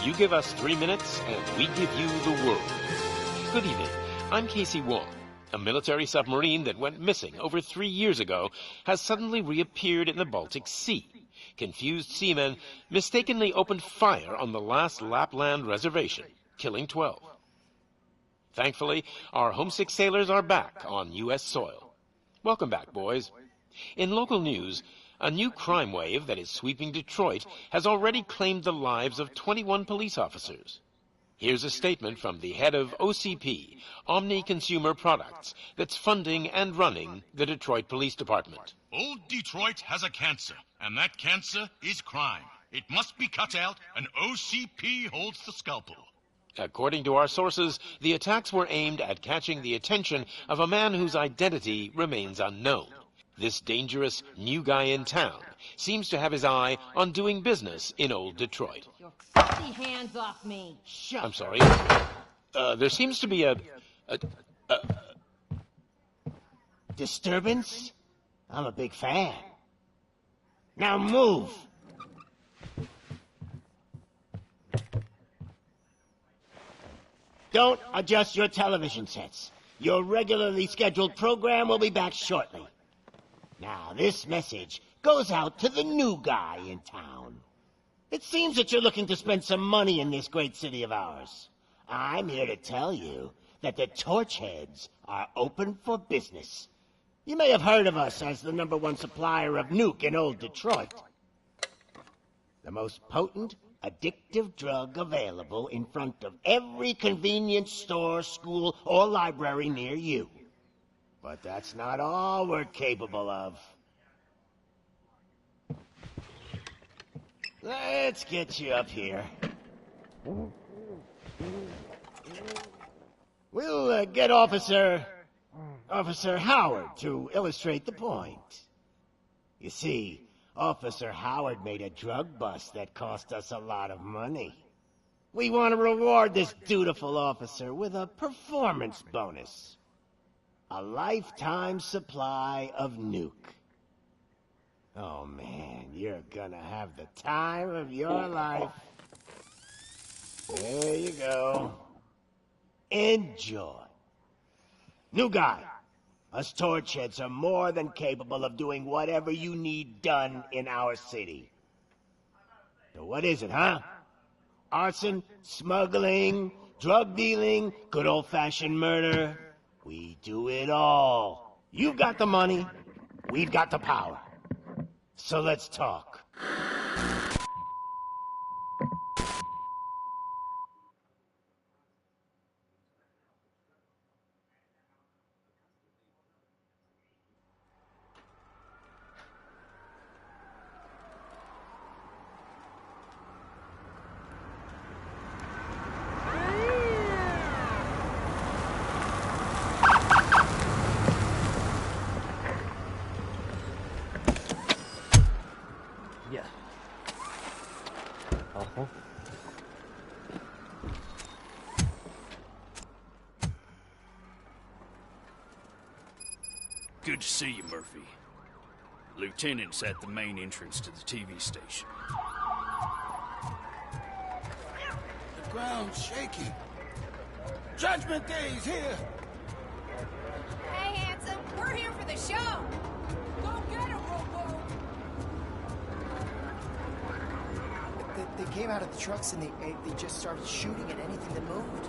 You give us 3 minutes, and we give you the world. Good evening. I'm Casey Wong. A military submarine that went missing over 3 years ago has suddenly reappeared in the Baltic Sea. Confused seamen mistakenly opened fire on the last Lapland reservation, killing 12. Thankfully, our homesick sailors are back on U.S. soil. Welcome back, boys. In local news, a new crime wave that is sweeping Detroit has already claimed the lives of 21 police officers. Here's a statement from the head of OCP, Omni Consumer Products, that's funding and running the Detroit Police Department. Old Detroit has a cancer, and that cancer is crime. It must be cut out, and OCP holds the scalpel. According to our sources, the attacks were aimed at catching the attention of a man whose identity remains unknown. This dangerous new guy in town seems to have his eye on doing business in old Detroit. Your filthy hands off me. Shut. I'm sorry. There seems to be a disturbance? I'm a big fan. Now move! Don't adjust your television sets. Your regularly scheduled program will be back shortly. Now, this message goes out to the new guy in town. It seems that you're looking to spend some money in this great city of ours. I'm here to tell you that the Torchheads are open for business. You may have heard of us as the #1 supplier of nuke in old Detroit. The most potent, addictive drug available in front of every convenience store, school, or library near you. But that's not all we're capable of. Let's get you up here. We'll get Officer Howard to illustrate the point. You see, Officer Howard made a drug bust that cost us a lot of money. We want to reward this dutiful officer with a performance bonus. A lifetime supply of nuke. Oh man, you're gonna have the time of your life. There you go. Enjoy. New guy, us Torchheads are more than capable of doing whatever you need done in our city. So what is it, huh? Arson, smuggling, drug dealing, good old-fashioned murder. We do it all. You've got the money, we've got the power. So let's talk. Yeah. Uh-huh. Good to see you, Murphy. Lieutenant's at the main entrance to the TV station. The ground's shaking. Judgment Day is here! Hey, handsome, we're here for the show. Go get him, Robo. They came out of the trucks and they just started shooting at anything that moved.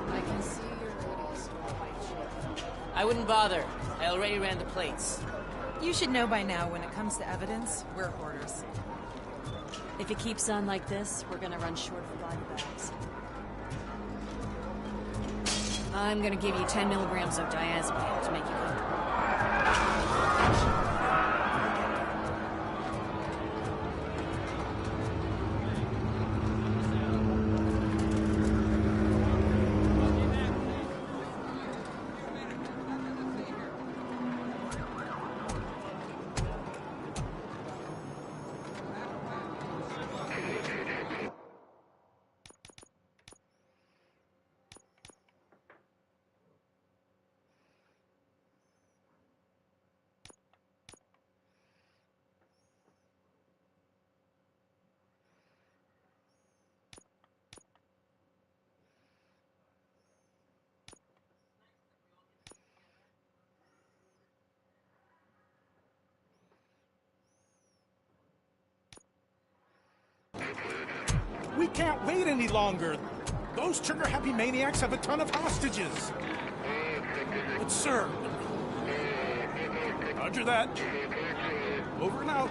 I can see your lady store white shit. I wouldn't bother. I already ran the plates. You should know by now, when it comes to evidence, we're hoarders. If it keeps on like this, we're gonna run short of body bags. I'm gonna give you 10 milligrams of diazepam to make you comfortable. We can't wait any longer. Those trigger-happy maniacs have a ton of hostages. But, sir... Roger that. Over and out.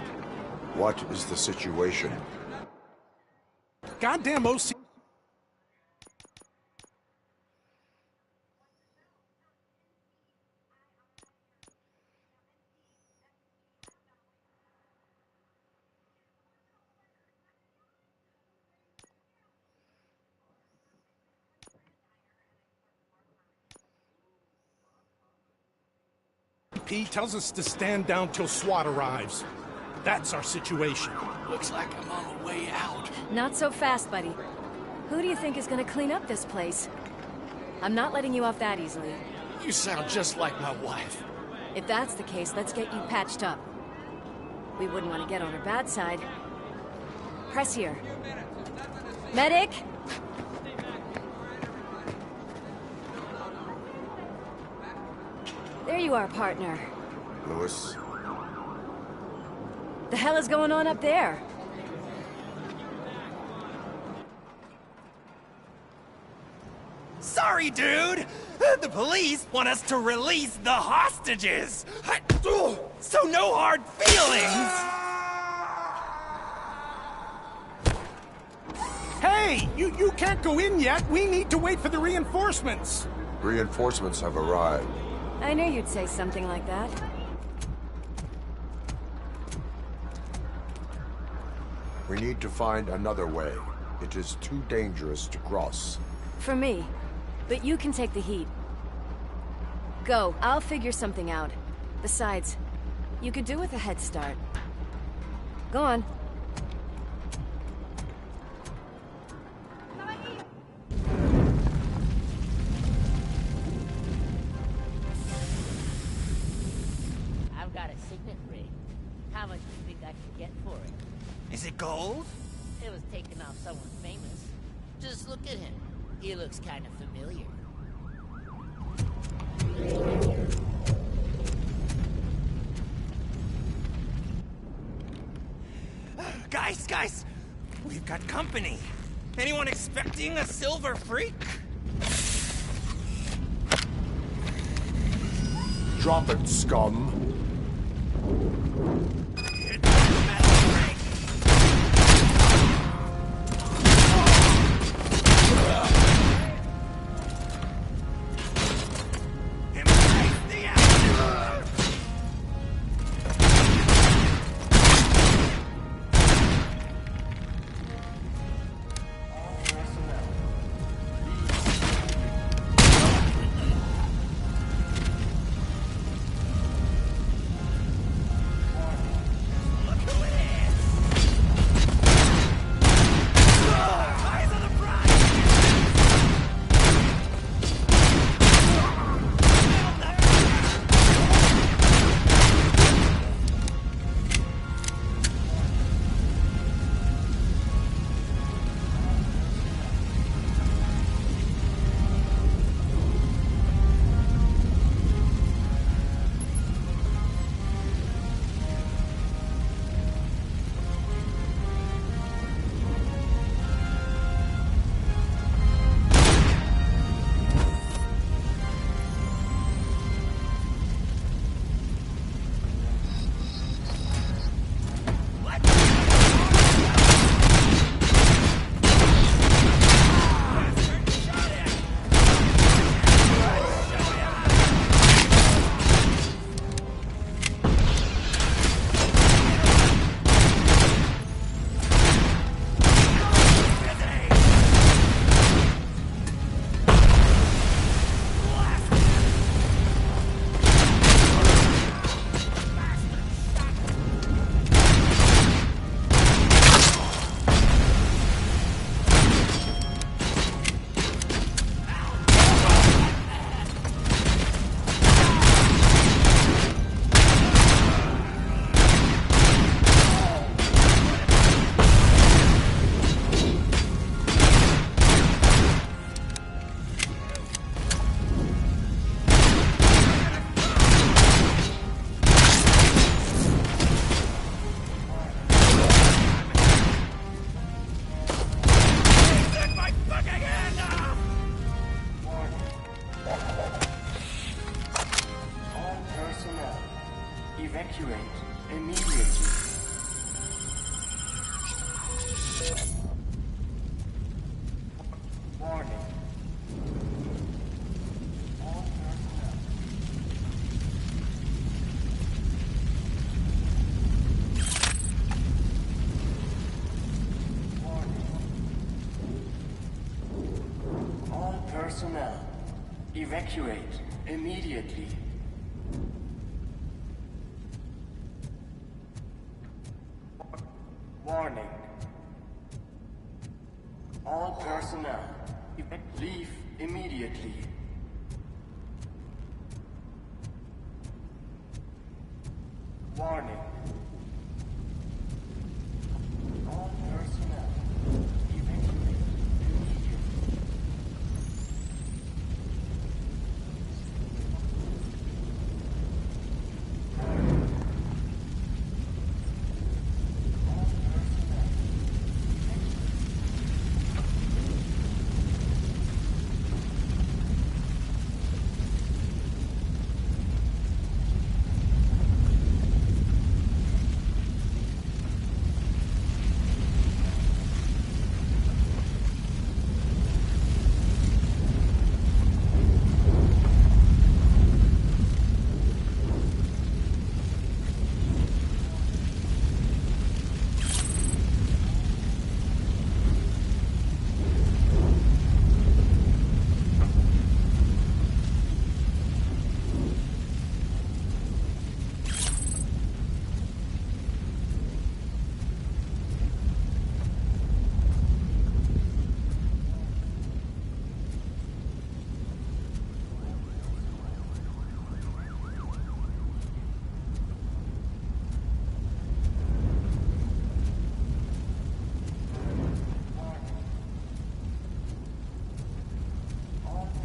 What is the situation? Goddamn OC... P tells us to stand down till SWAT arrives. That's our situation. Looks like I'm on the way out. Not so fast, buddy. Who do you think is gonna clean up this place? I'm not letting you off that easily. You sound just like my wife. If that's the case, let's get you patched up. We wouldn't want to get on her bad side. Press here. Medic! There you are, partner. Lewis? The hell is going on up there? Sorry, dude! The police want us to release the hostages! So no hard feelings! Hey! You can't go in yet! We need to wait for the reinforcements! Reinforcements have arrived. I knew you'd say something like that. We need to find another way. It is too dangerous to cross. For me. But you can take the heat. Go, I'll figure something out. Besides, you could do with a head start. Go on. I've got a signet ring. How much do you think I can get for it? Is it gold? It was taken off someone famous. Just look at him. He looks kind of familiar. Guys! We've got company. Anyone expecting a silver freak? Drop it, scum. Evacuate immediately. Warning. All personnel. Warning. All personnel. Evacuate immediately. Warning. All personnel, leave immediately. Warning. All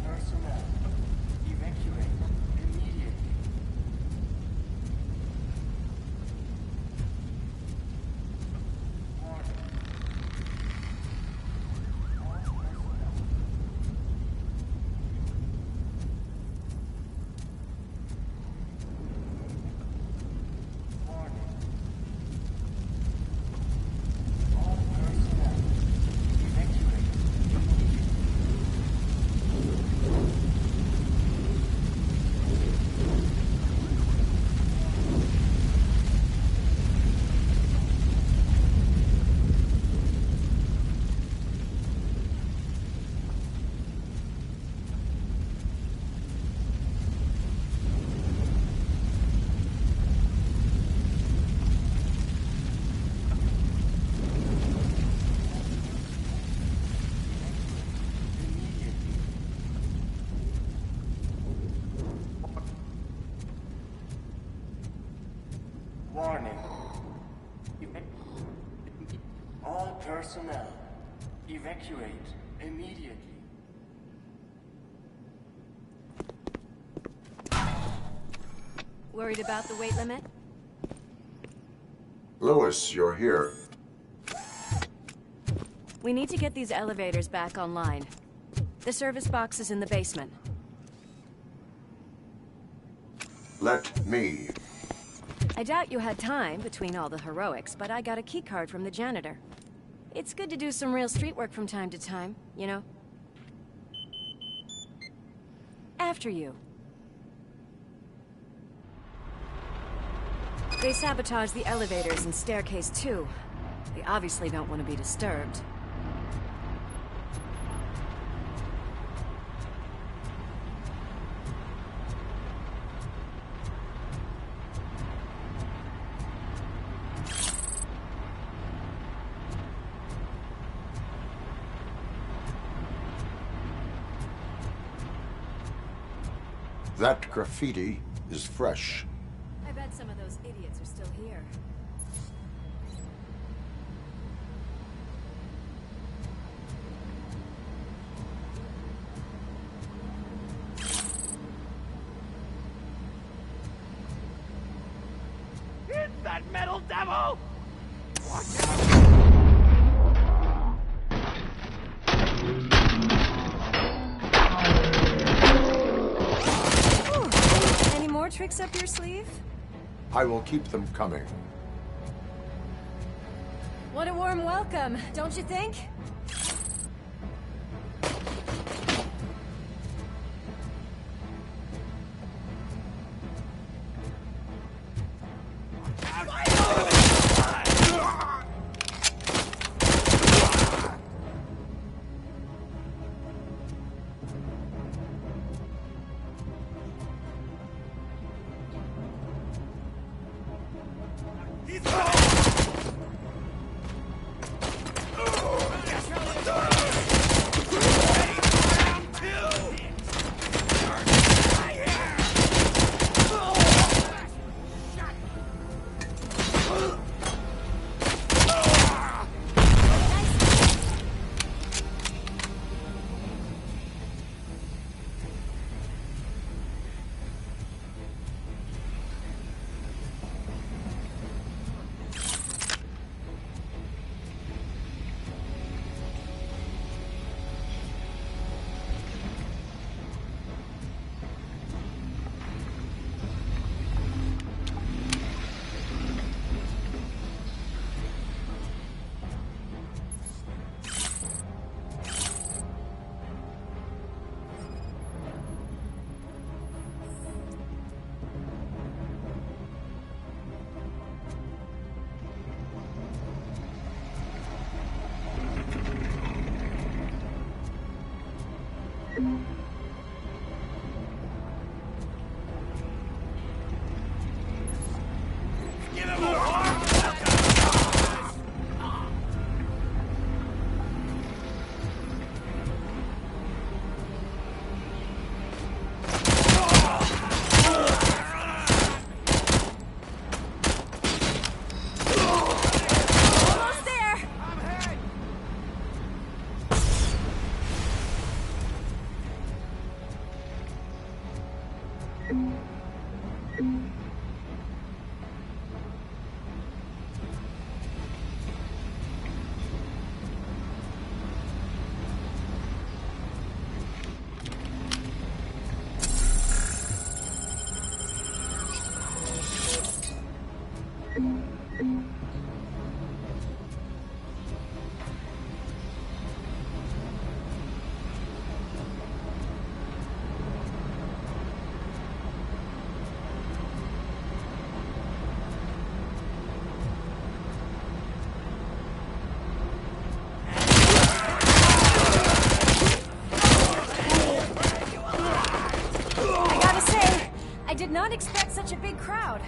personnel, evacuate immediately. Warning. All personnel, evacuate immediately. Worried about the weight limit? Lewis, you're here. We need to get these elevators back online. The service box is in the basement. Let me. I doubt you had time between all the heroics, but I got a keycard from the janitor. It's good to do some real street work from time to time, you know? After you. They sabotaged the elevators and staircase too. They obviously don't want to be disturbed. That graffiti is fresh. I bet some of those idiots are still here. It's that metal devil! Watch out! Any more tricks up your sleeve? I will keep them coming. What a warm welcome, don't you think? Did not expect such a big crowd.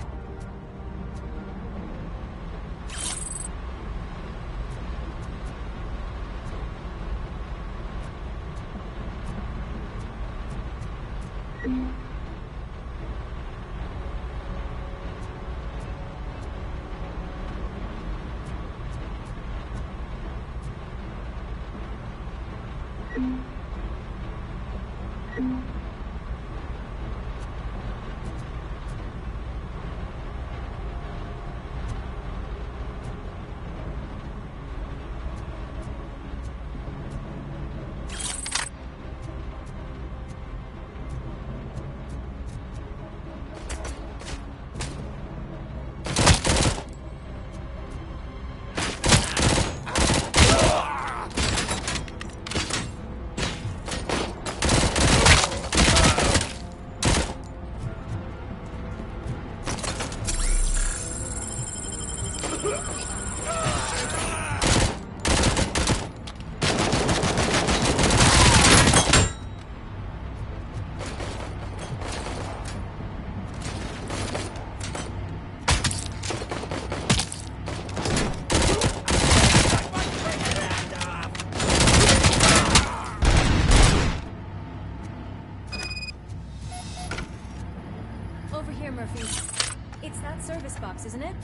It's that service box, isn't it?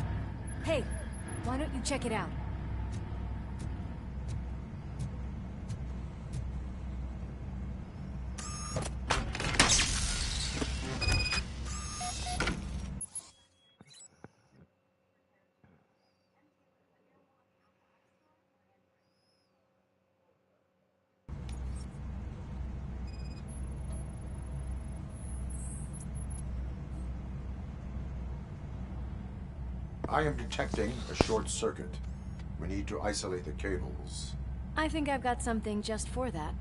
Hey, why don't you check it out? I am detecting a short circuit. We need to isolate the cables. I think I've got something just for that.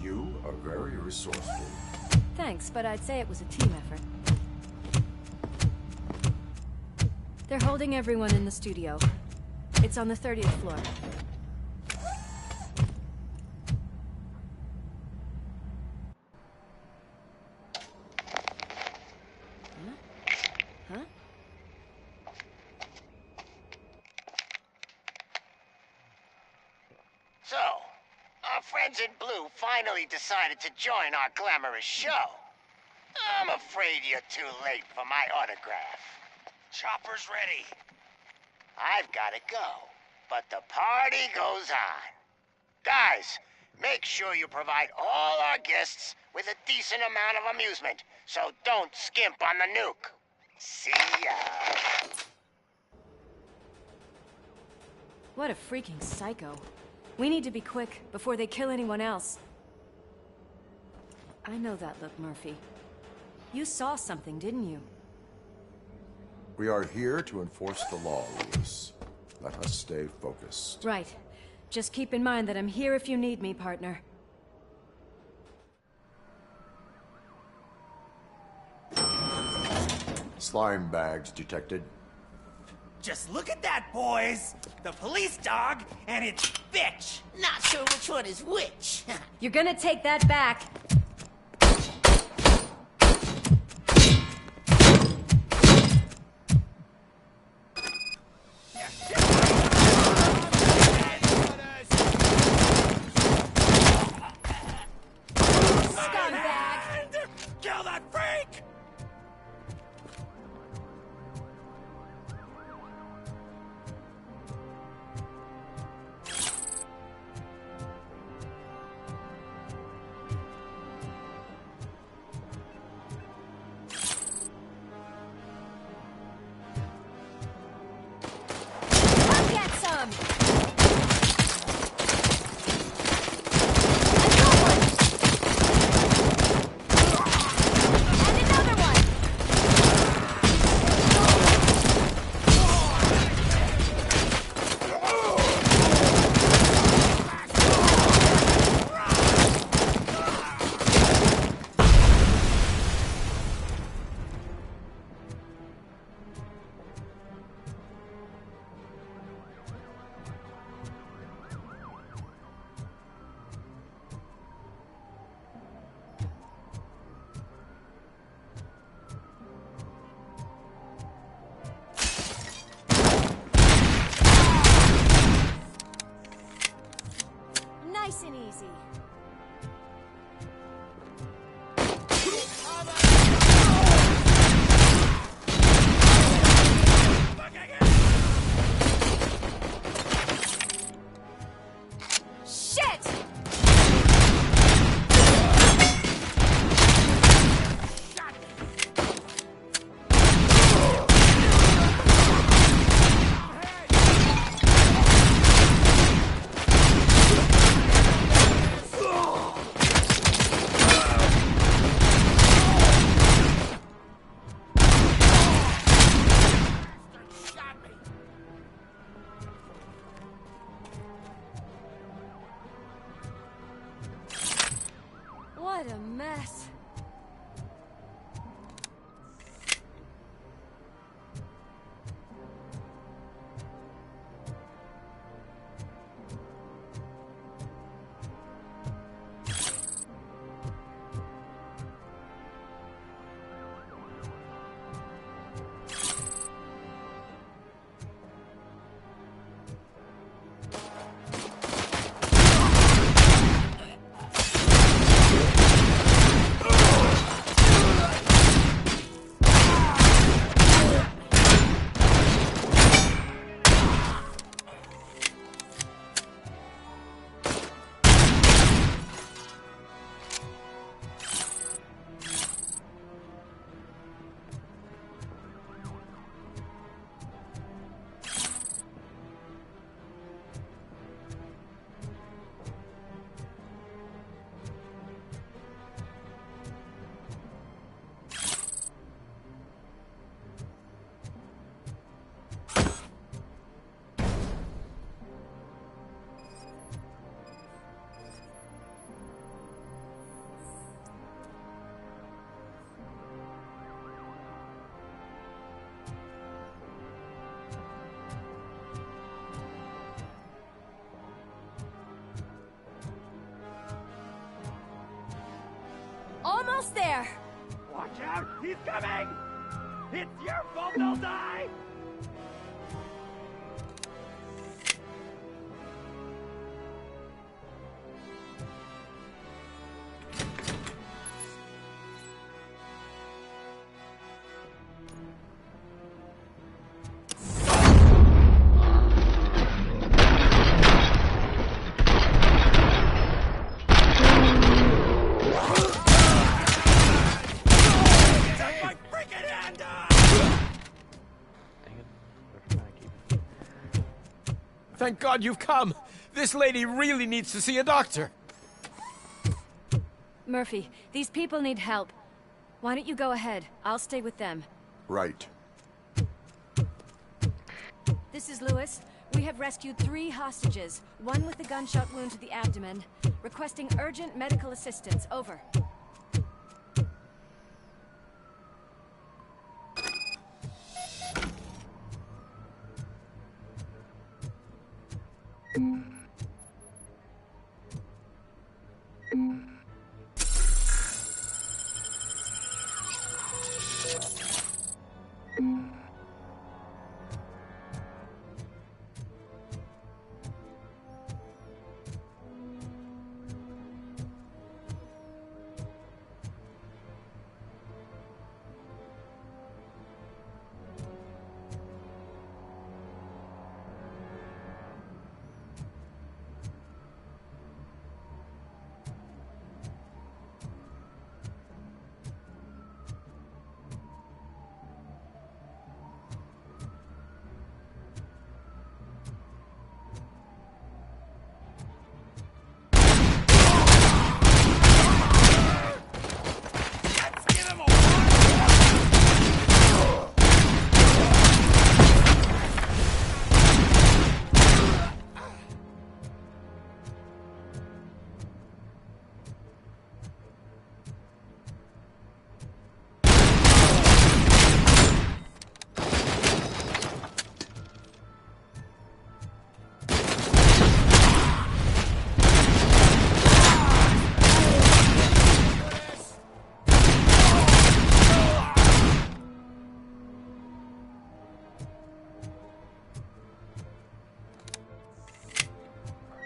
You are very resourceful. Thanks, but I'd say it was a team effort. They're holding everyone in the studio. It's on the 30th floor. Huh? So, our friends in blue finally decided to join our glamorous show. I'm afraid you're too late for my autograph. Chopper's ready. I've got to go, but the party goes on. Guys, make sure you provide all our guests with a decent amount of amusement, so don't skimp on the nuke. See ya. What a freaking psycho. We need to be quick before they kill anyone else. I know that look, Murphy. You saw something, didn't you? We are here to enforce the law, Lewis. Let us stay focused. Right. Just keep in mind that I'm here if you need me, partner. Slime bags detected. Just look at that, boys! The police dog and its bitch! Not sure which one is which. You're gonna take that back. Kill that freak! else there? Watch out! He's coming! It's your fault they'll die! Thank God you've come! This lady really needs to see a doctor! Murphy, these people need help. Why don't you go ahead? I'll stay with them. Right. This is Lewis. We have rescued 3 hostages, one with a gunshot wound to the abdomen, requesting urgent medical assistance. Over.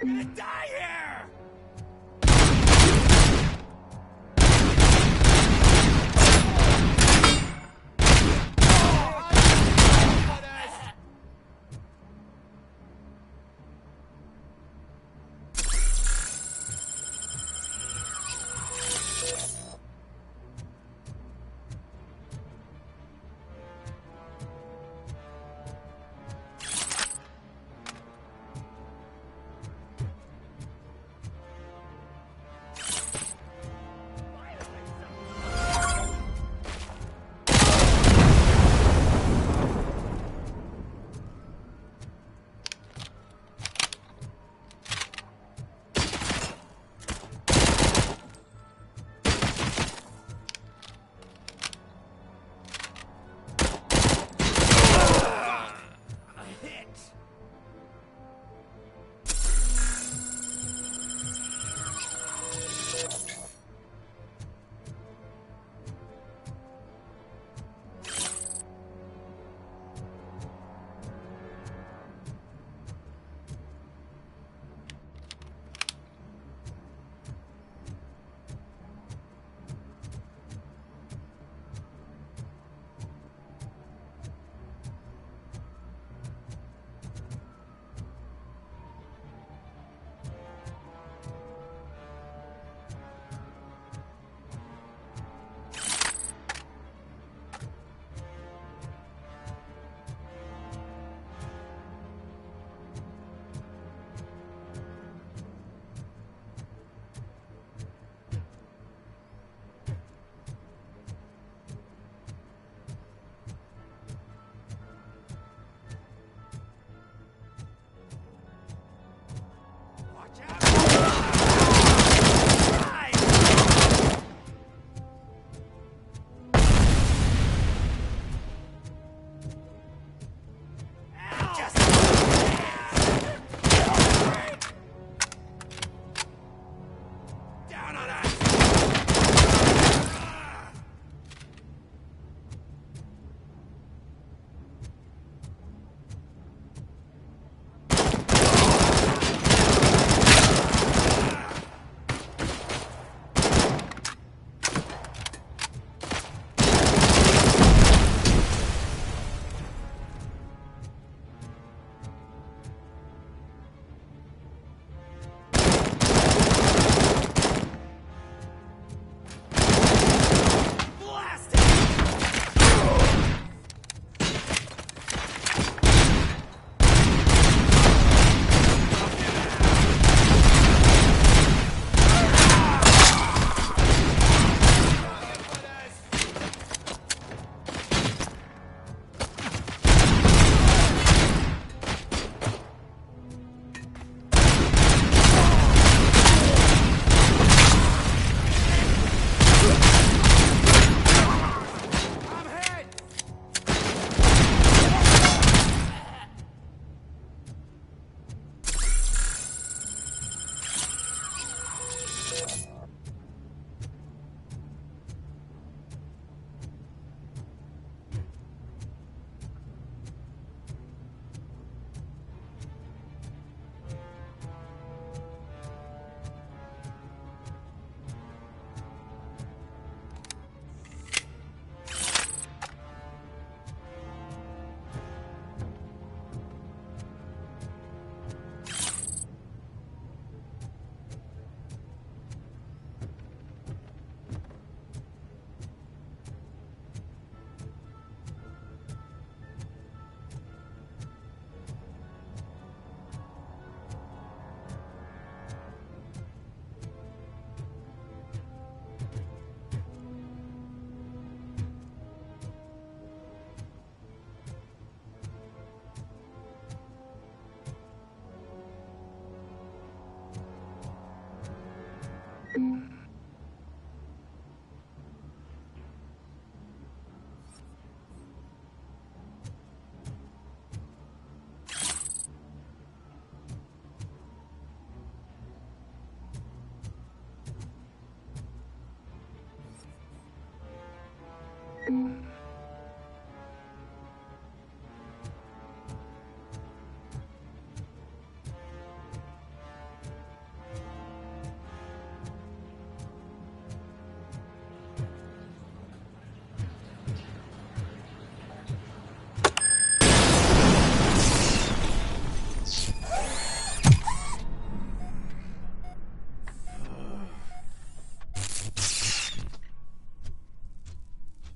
I'm gonna die here!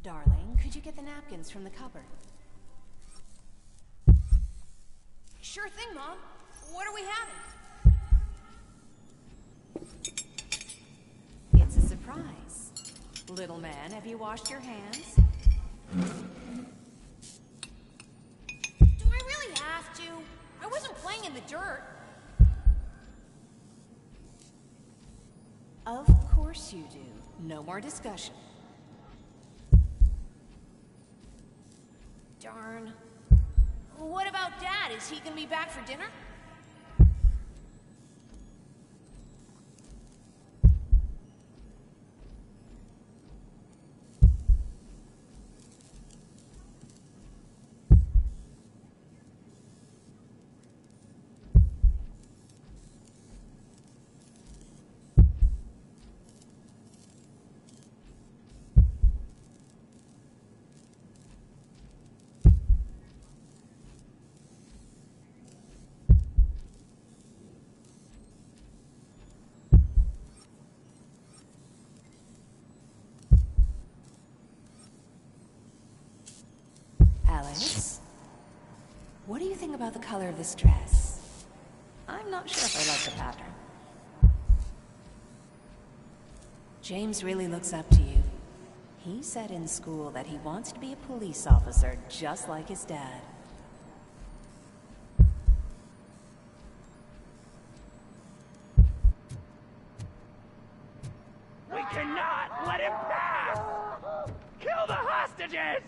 Darling, could you get the napkins from the cupboard? Sure thing, Mom. What are we having? It's a surprise. Little man, have you washed your hands? Do I really have to? I wasn't playing in the dirt. Of course you do. No more discussion. Darn. What about Dad? Is he gonna be back for dinner? Alex, what do you think about the color of this dress? I'm not sure if I like the pattern. James really looks up to you. He said in school that he wants to be a police officer just like his dad. We cannot let him pass! Kill the hostages!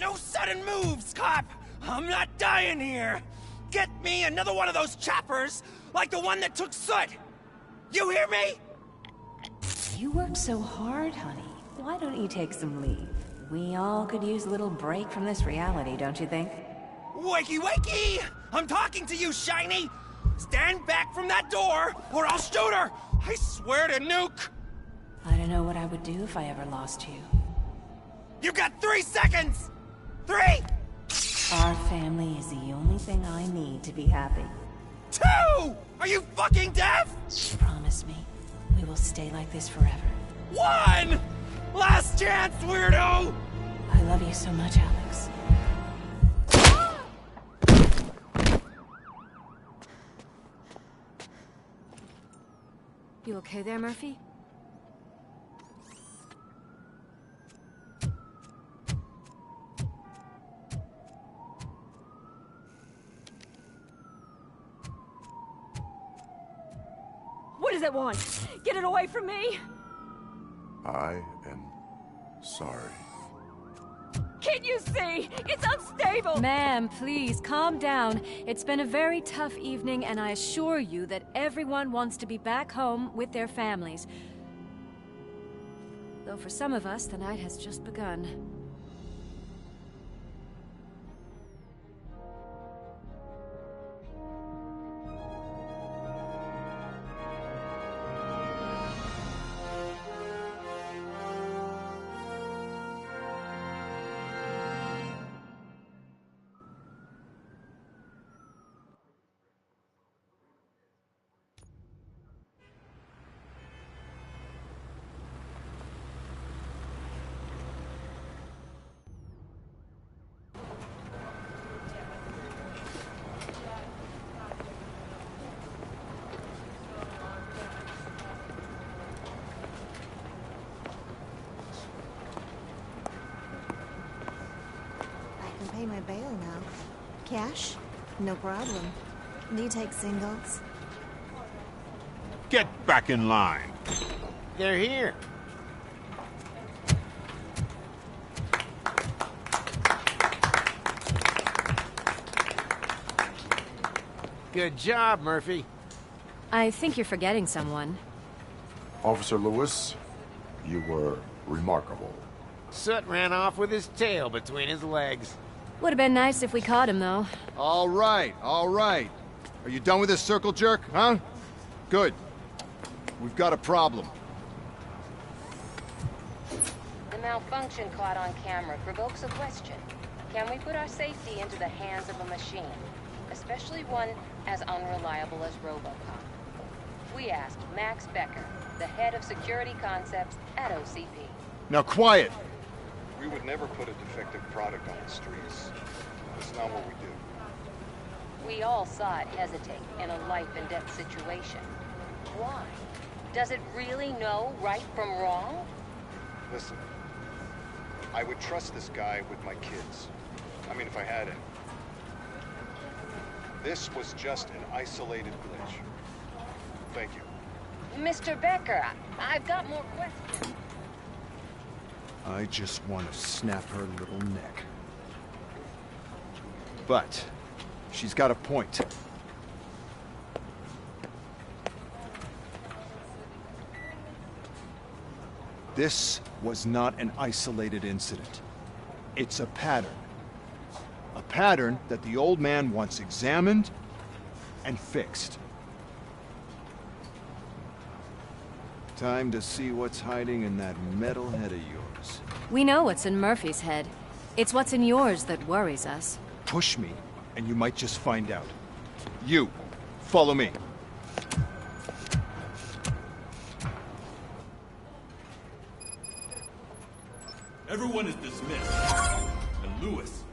No sudden moves, cop! I'm not dying here! Get me another one of those choppers, like the one that took Soot! You hear me? You work so hard, honey. Why don't you take some leave? We all could use a little break from this reality, don't you think? Wakey wakey! I'm talking to you, Shiny! Stand back from that door, or I'll shoot her! I swear to nuke! I don't know what I would do if I ever lost you. You got 3 seconds! 3! Our family is the only thing I need to be happy. 2! Are you fucking deaf? Promise me, we will stay like this forever. 1! Last chance, weirdo! I love you so much, Alex. You okay there, Murphy? What does it want? Get it away from me! I am sorry. Can't you see? It's unstable! Ma'am, please, calm down. It's been a very tough evening, and I assure you that everyone wants to be back home with their families. Though for some of us, the night has just begun. pay my bail now. Cash? No problem. Do you take singles? Get back in line. They're here. Good job, Murphy. I think you're forgetting someone. Officer Lewis, you were remarkable. Soot ran off with his tail between his legs. Would have been nice if we caught him, though. All right, all right. Are you done with this circle jerk, huh? Good. We've got a problem. The malfunction caught on camera provokes a question. Can we put our safety into the hands of a machine? Especially one as unreliable as Robocop. We asked Max Becker, the head of security concepts at OCP. Now quiet! We would never put a defective product on the streets. That's not what we do. We all saw it hesitate in a life-and-death situation. Why? Does it really know right from wrong? Listen, I would trust this guy with my kids. I mean, if I had any. This was just an isolated glitch. Thank you. Mr. Becker, I've got more questions. I just want to snap her little neck. But she's got a point. This was not an isolated incident. It's a pattern. A pattern that the old man wants examined and fixed. Time to see what's hiding in that metal head of yours. We know what's in Murphy's head. It's what's in yours that worries us. Push me, and you might just find out. You, follow me. Everyone is dismissed. And Lewis,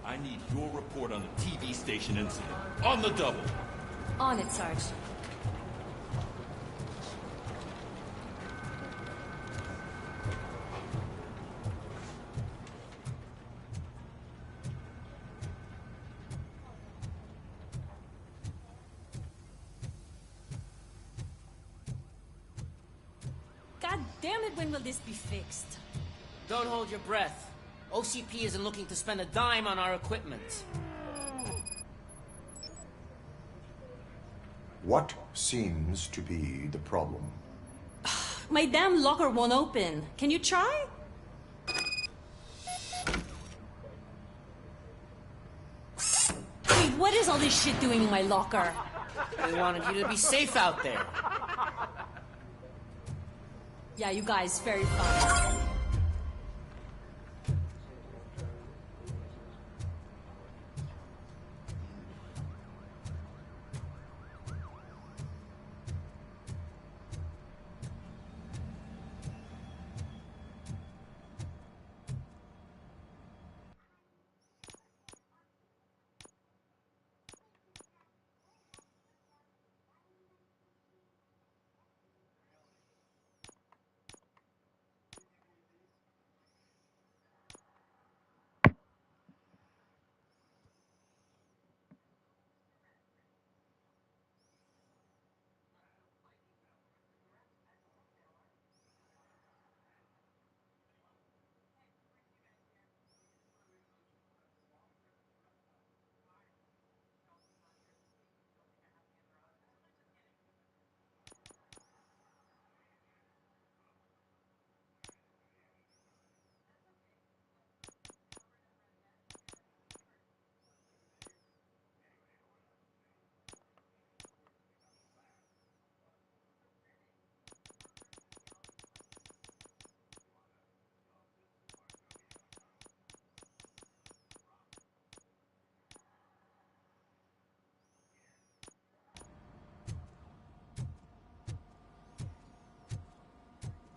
I need your report on the TV station incident. On the double. On it, Sarge. God damn it, when will this be fixed? Don't hold your breath. OCP isn't looking to spend a dime on our equipment. What seems to be the problem? My damn locker won't open. Can you try? Wait, what is all this shit doing in my locker? We wanted you to be safe out there. Yeah, you guys, very fun.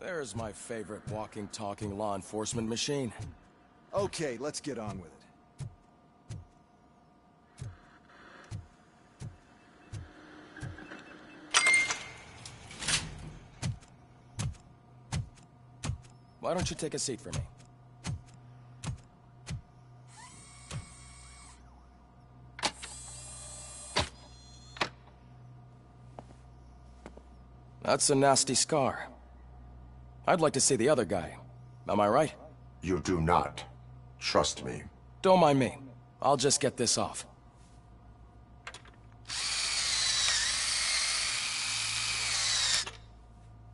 There's my favorite walking, talking law enforcement machine. Okay, let's get on with it. Why don't you take a seat for me? That's a nasty scar. I'd like to see the other guy. Am I right? You do not. Trust me. Don't mind me. I'll just get this off.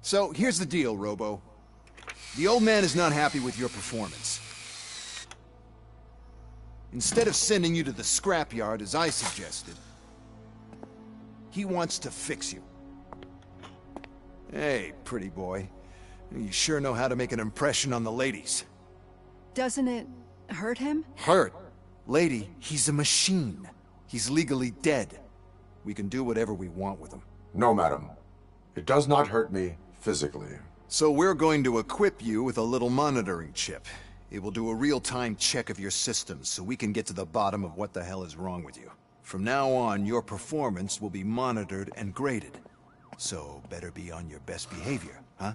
So, here's the deal, Robo. The old man is not happy with your performance. Instead of sending you to the scrapyard, as I suggested, he wants to fix you. Hey, pretty boy. You sure know how to make an impression on the ladies. Doesn't it hurt him? Hurt? Lady, he's a machine. He's legally dead. We can do whatever we want with him. No, madam. It does not hurt me physically. So we're going to equip you with a little monitoring chip. It will do a real-time check of your systems so we can get to the bottom of what the hell is wrong with you. From now on, your performance will be monitored and graded. So better be on your best behavior, huh?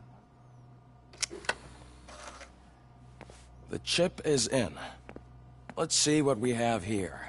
The chip is in. Let's see what we have here.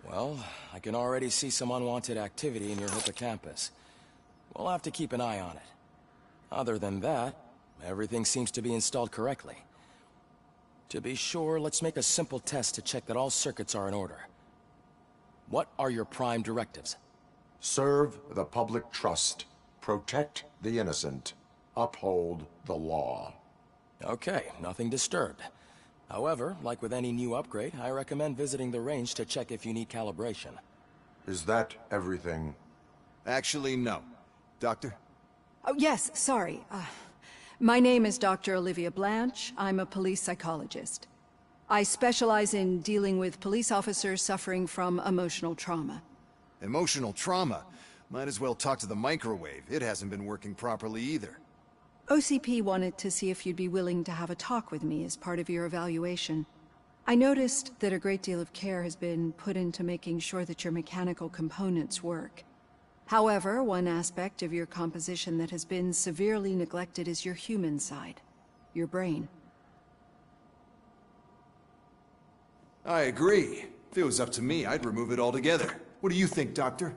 Well, I can already see some unwanted activity in your hippocampus. We'll have to keep an eye on it. Other than that, everything seems to be installed correctly. To be sure, let's make a simple test to check that all circuits are in order. What are your prime directives? Serve the public trust. Protect the innocent. Uphold the law. Okay, nothing disturbed. However, like with any new upgrade, I recommend visiting the range to check if you need calibration. Is that everything? Actually, no. Doctor? Oh, yes, sorry. My name is Dr. Olivia Blanche. I'm a police psychologist. I specialize in dealing with police officers suffering from emotional trauma. Emotional trauma? Might as well talk to the microwave. It hasn't been working properly either. OCP wanted to see if you'd be willing to have a talk with me as part of your evaluation. I noticed that a great deal of care has been put into making sure that your mechanical components work. However, one aspect of your composition that has been severely neglected is your human side, your brain. I agree. If it was up to me, I'd remove it altogether. What do you think, Doctor?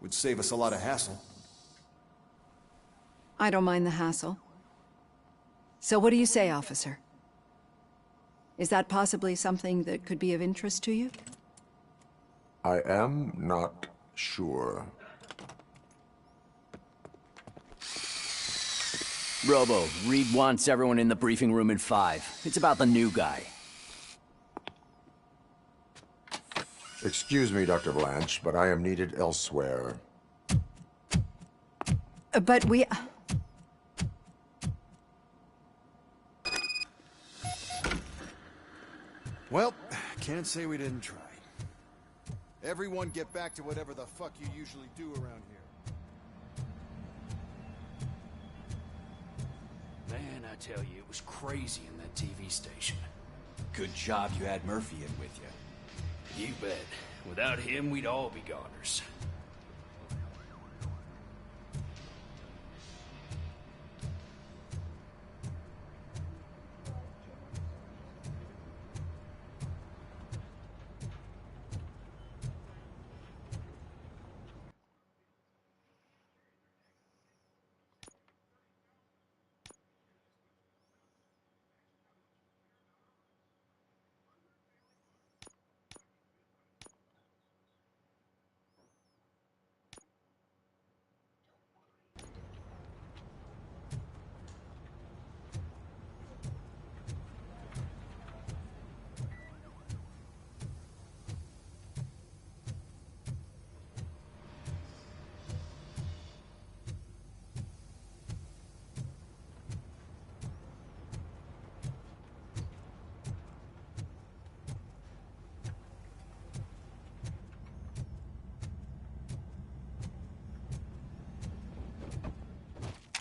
Would save us a lot of hassle. I don't mind the hassle. So what do you say, officer? Is that possibly something that could be of interest to you? I am not sure. Robo, Reed wants everyone in the briefing room in 5. It's about the new guy. Excuse me, Dr. Blanche, but I am needed elsewhere. But we... Well, can't say we didn't try. Everyone get back to whatever the fuck you usually do around here. Man, I tell you, it was crazy in that TV station. Good job you had Murphy in with you. You bet. Without him, we'd all be goners.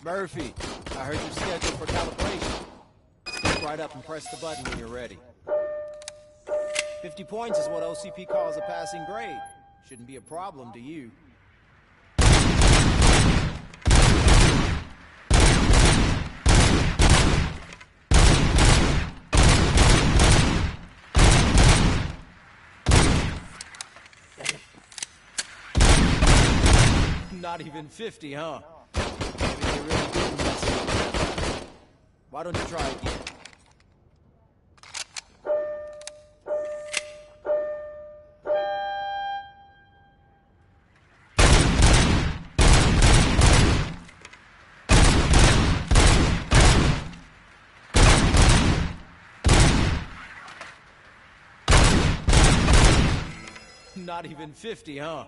Murphy, I heard you're scheduled for calibration. Step right up and press the button when you're ready. 50 points is what OCP calls a passing grade. Shouldn't be a problem to you. Not even 50, huh? Maybe they really didn't mess it up. Why don't you try again? Not even 50, huh?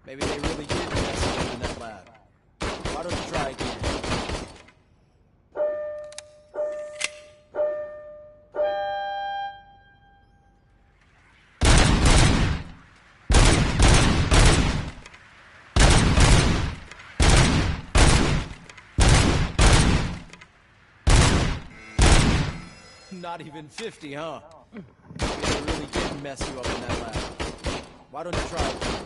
Maybe they really did mess it up in that lab. Why don't you try again? Not even 50, huh? Maybe they really did mess you up in that lab. Why don't you try again?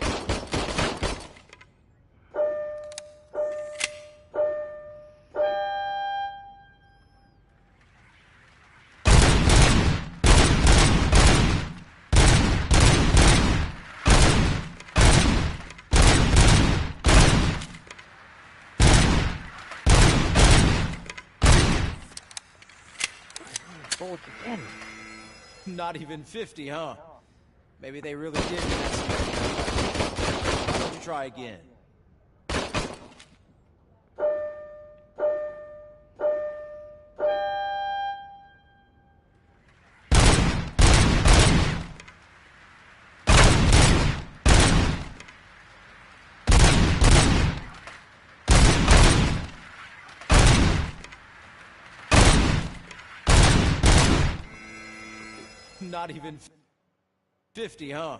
Not even 50, huh? Maybe they really did mess it up. Why don't you try again? Not even 50, huh?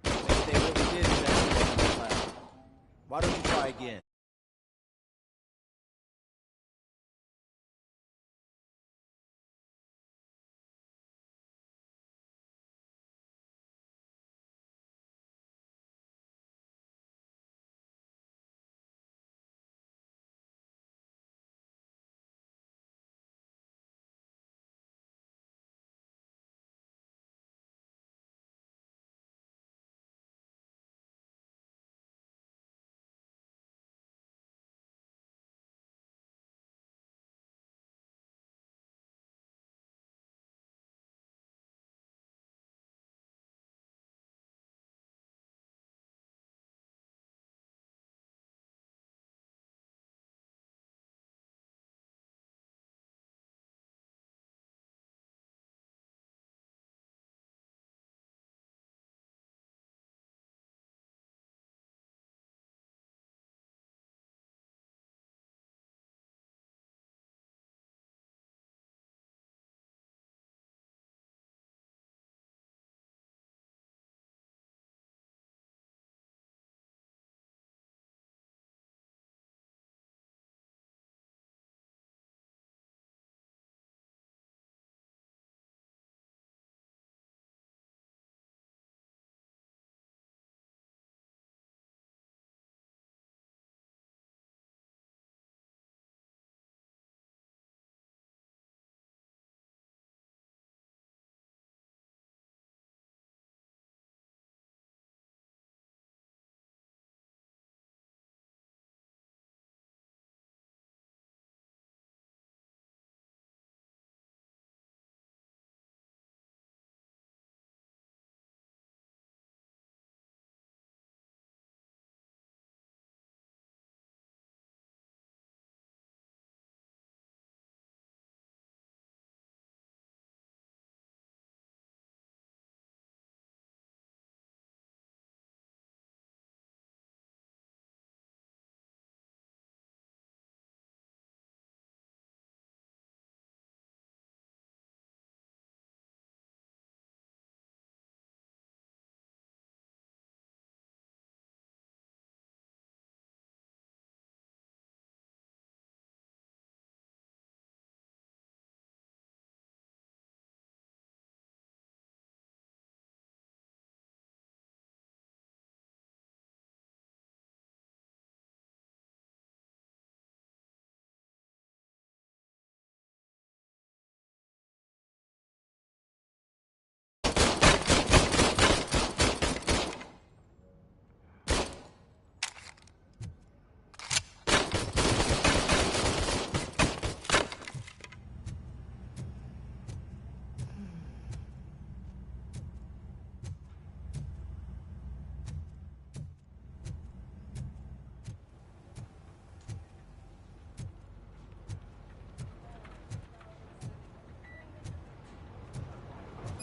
Maybe they really did mess it up. Why don't you try again?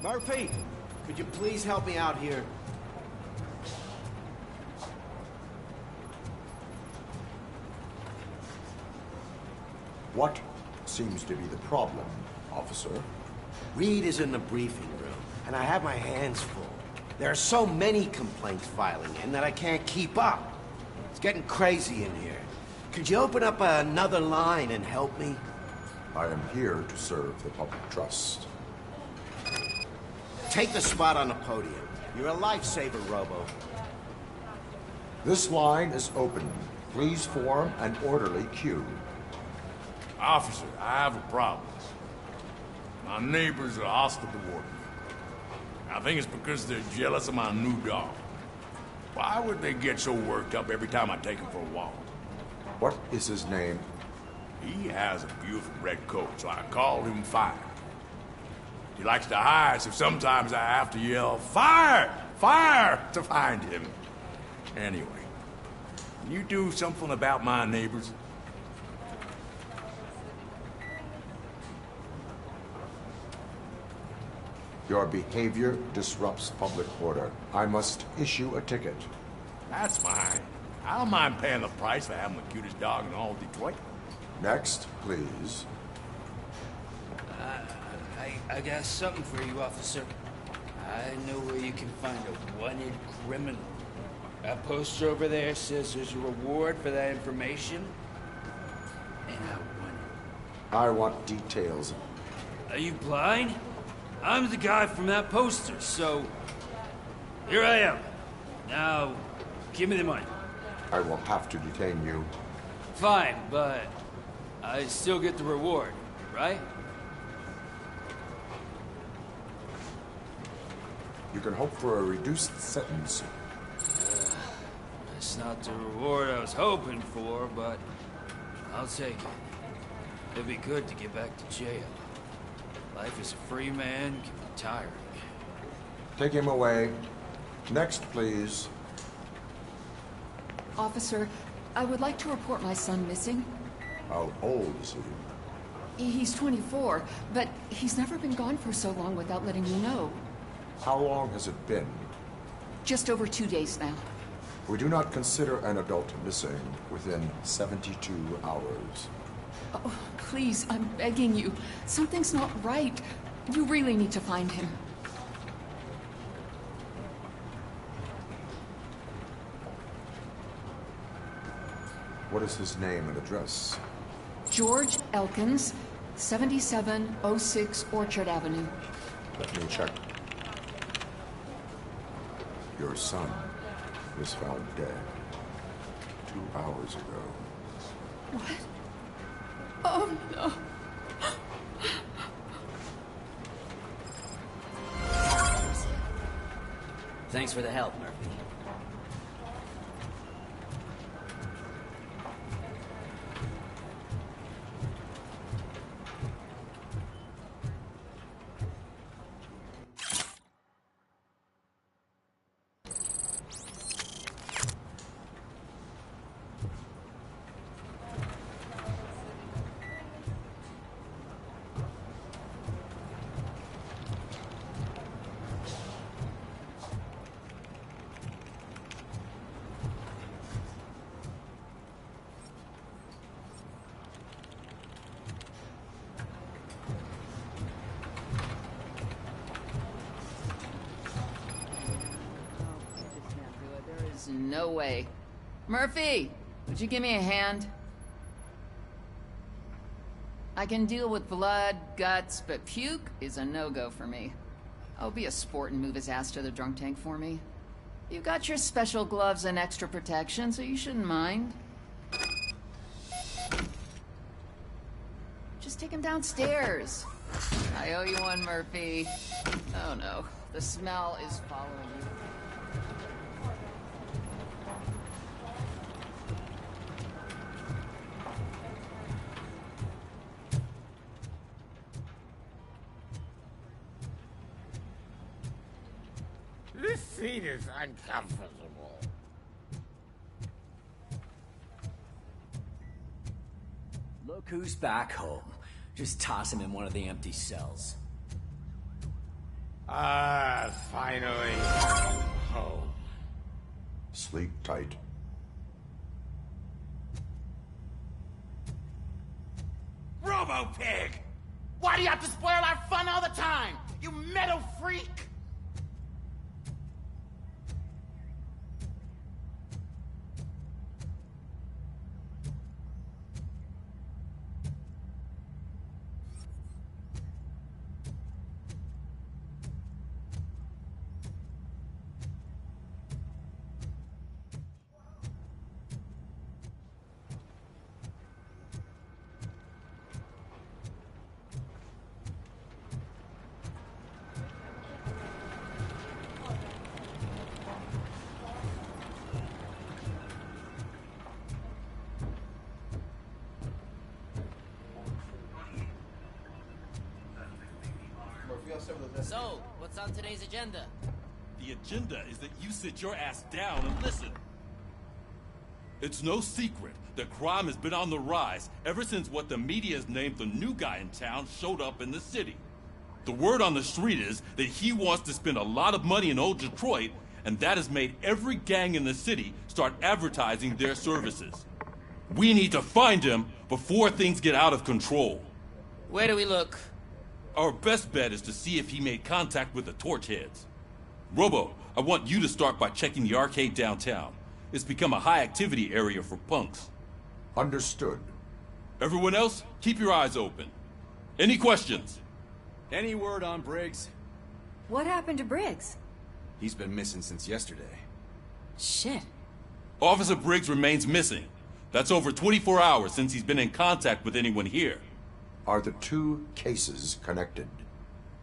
Murphy, could you please help me out here? What seems to be the problem, officer? Reed is in the briefing room, and I have my hands full. There are so many complaints filing in that I can't keep up. It's getting crazy in here. Could you open up another line and help me? I am here to serve the public trust. Take the spot on the podium. You're a lifesaver, Robo. This line is open. Please form an orderly queue. Officer, I have a problem. My neighbors are hostile toward me. I think it's because they're jealous of my new dog. Why would they get so worked up every time I take him for a walk? What is his name? He has a beautiful red coat, so I call him Fire. He likes to hide, so sometimes I have to yell, "Fire! Fire!" to find him. Anyway, can you do something about my neighbors? Your behavior disrupts public order. I must issue a ticket. That's fine. I don't mind paying the price for having the cutest dog in all of Detroit. Next, please. I got something for you, officer. I know where you can find a wanted criminal. That poster over there says there's a reward for that information. And I want it. I want details. Are you blind? I'm the guy from that poster, so... Here I am. Now, give me the money. I will have to detain you. Fine, but... I still get the reward, right? You can hope for a reduced sentence. It's not the reward I was hoping for, but... I'll take it. It'd be good to get back to jail. Life as a free man can be tiring. Take him away. Next, please. Officer, I would like to report my son missing. How old is he? He's 24, but he's never been gone for so long without letting me know. How long has it been? Just over 2 days now. We do not consider an adult missing within 72 hours. Oh, please, I'm begging you. Something's not right. You really need to find him. What is his name and address? George Elkins, 7706 Orchard Avenue. Let me check. Your son was found dead 2 hours ago. What? Oh, no. Thanks for the help, Murphy. No way. Murphy, would you give me a hand? I can deal with blood, guts, but puke is a no-go for me. Oh, be a sport and move his ass to the drunk tank for me. You got your special gloves and extra protection, so you shouldn't mind. Just take him downstairs. I owe you one, Murphy. Oh no, the smell is following you. This seat is uncomfortable. Look who's back home. Just toss him in one of the empty cells. Ah, finally. Home. Sleep tight. Robo-Pig! Why do you have to spoil our fun all the time? You metal freak! So, what's on today's agenda? The agenda is that you sit your ass down and listen. It's no secret that crime has been on the rise ever since what the media has named the new guy in town showed up in the city. The word on the street is that he wants to spend a lot of money in old Detroit, and that has made every gang in the city start advertising their services. We need to find him before things get out of control. Where do we look? Our best bet is to see if he made contact with the torch heads. Robo, I want you to start by checking the arcade downtown. It's become a high-activity area for punks. Understood. Everyone else, keep your eyes open. Any questions? Any word on Briggs? What happened to Briggs? He's been missing since yesterday. Shit. Officer Briggs remains missing. That's over 24 hours since he's been in contact with anyone here. Are the two cases connected?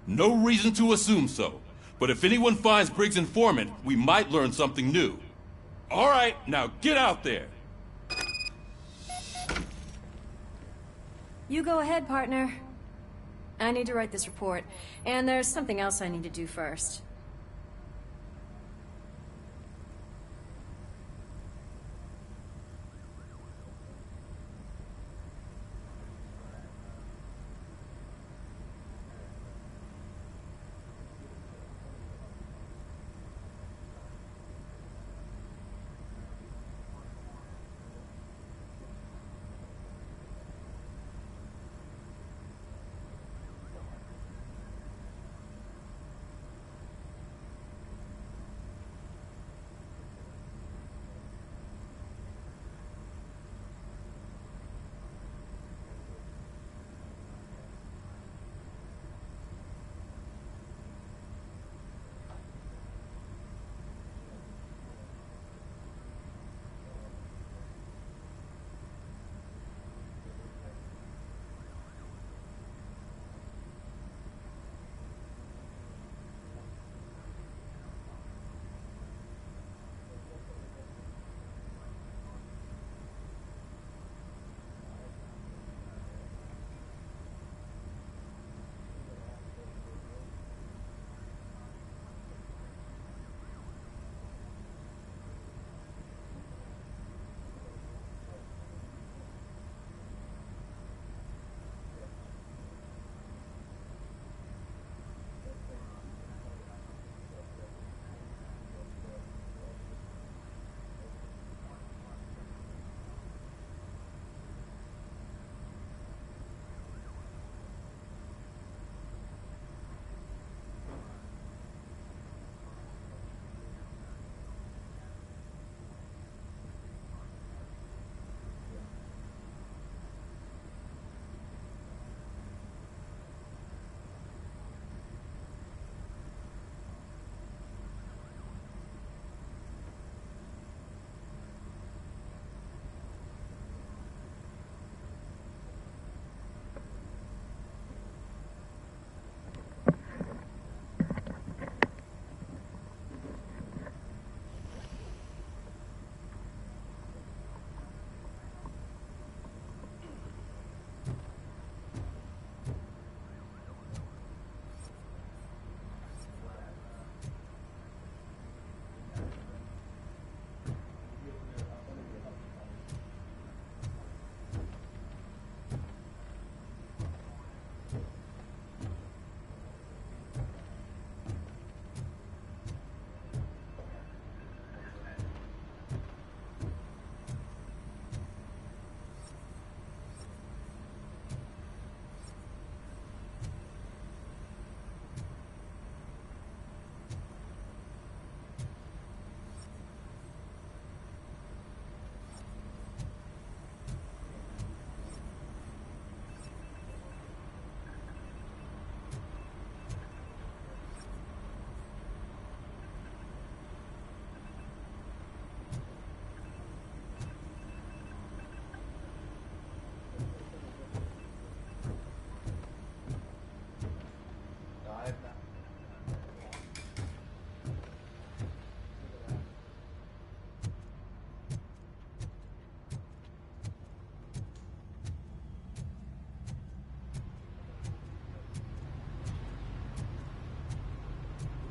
No reason to assume so. But if anyone finds Briggs' informant, we might learn something new. All right, now get out there. You go ahead, partner. I need to write this report, and there's something else I need to do first.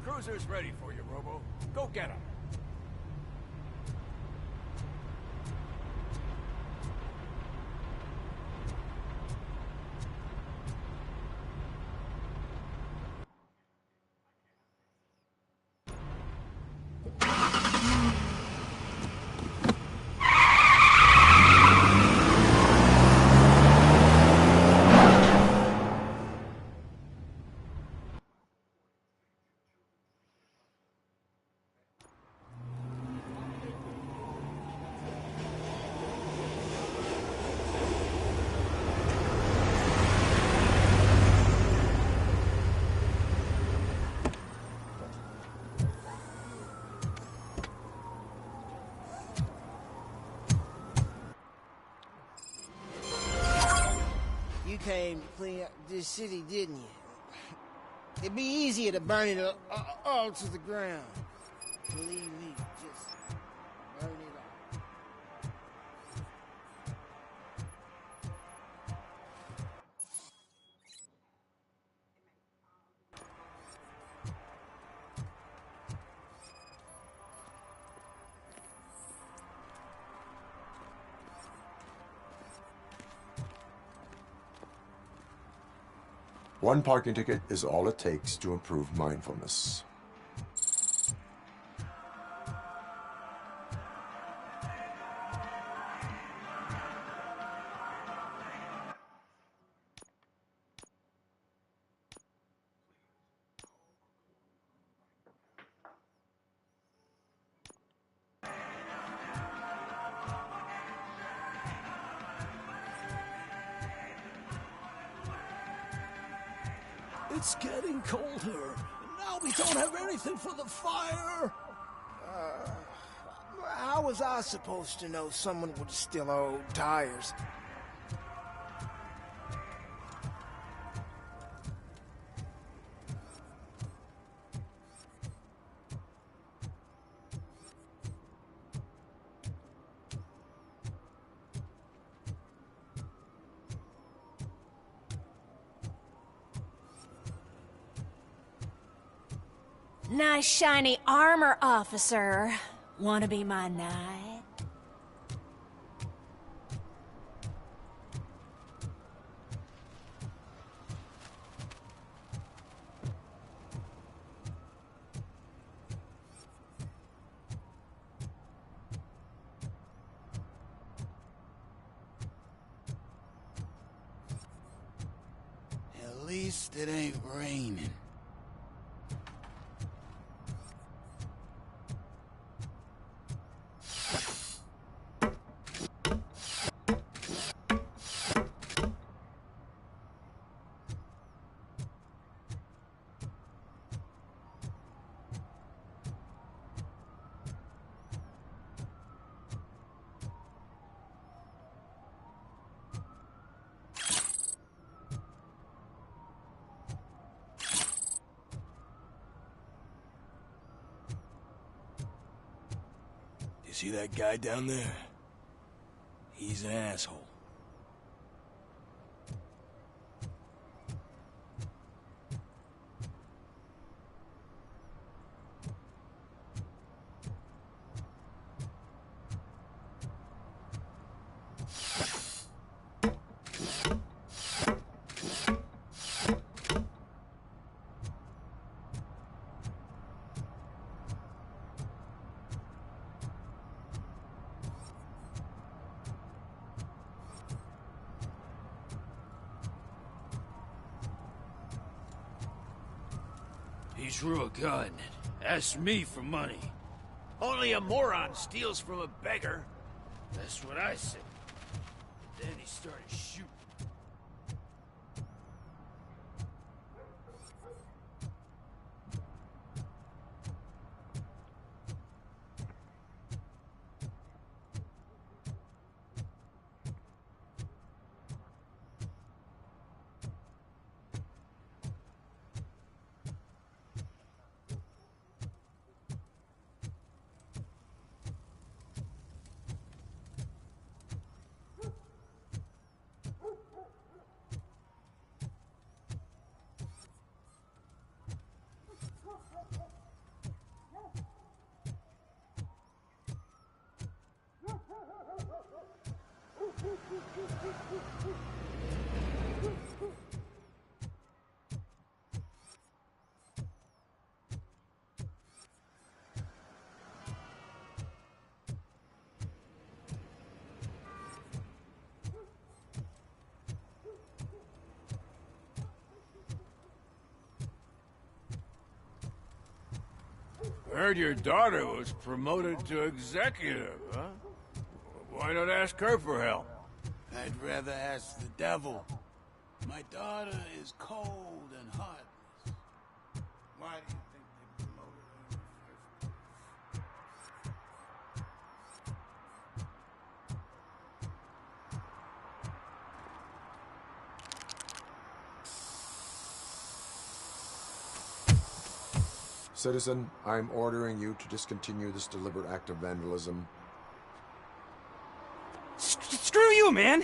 cruiser's ready for you, Robo. Go get him. You came to clean up this city, didn't you? It'd be easier to burn it all to the ground. Believe me, just burn it all. One parking ticket is all it takes to improve mindfulness. It's getting colder. Now we don't have anything for the fire. How was I supposed to know someone would steal our old tires? Nice shiny armor, officer. Wanna be my knight? At least it ain't raining. You see that guy down there? He's an asshole. He's real good. Asked me for money. Only a moron steals from a beggar. That's what I said. Then he started shooting. Heard your daughter was promoted to executive, huh? Why not ask her for help? I'd rather ask the devil. My daughter is cold and heartless. Why do you think they promoted her in the Citizen, I'm ordering you to discontinue this deliberate act of vandalism. Screw you, man!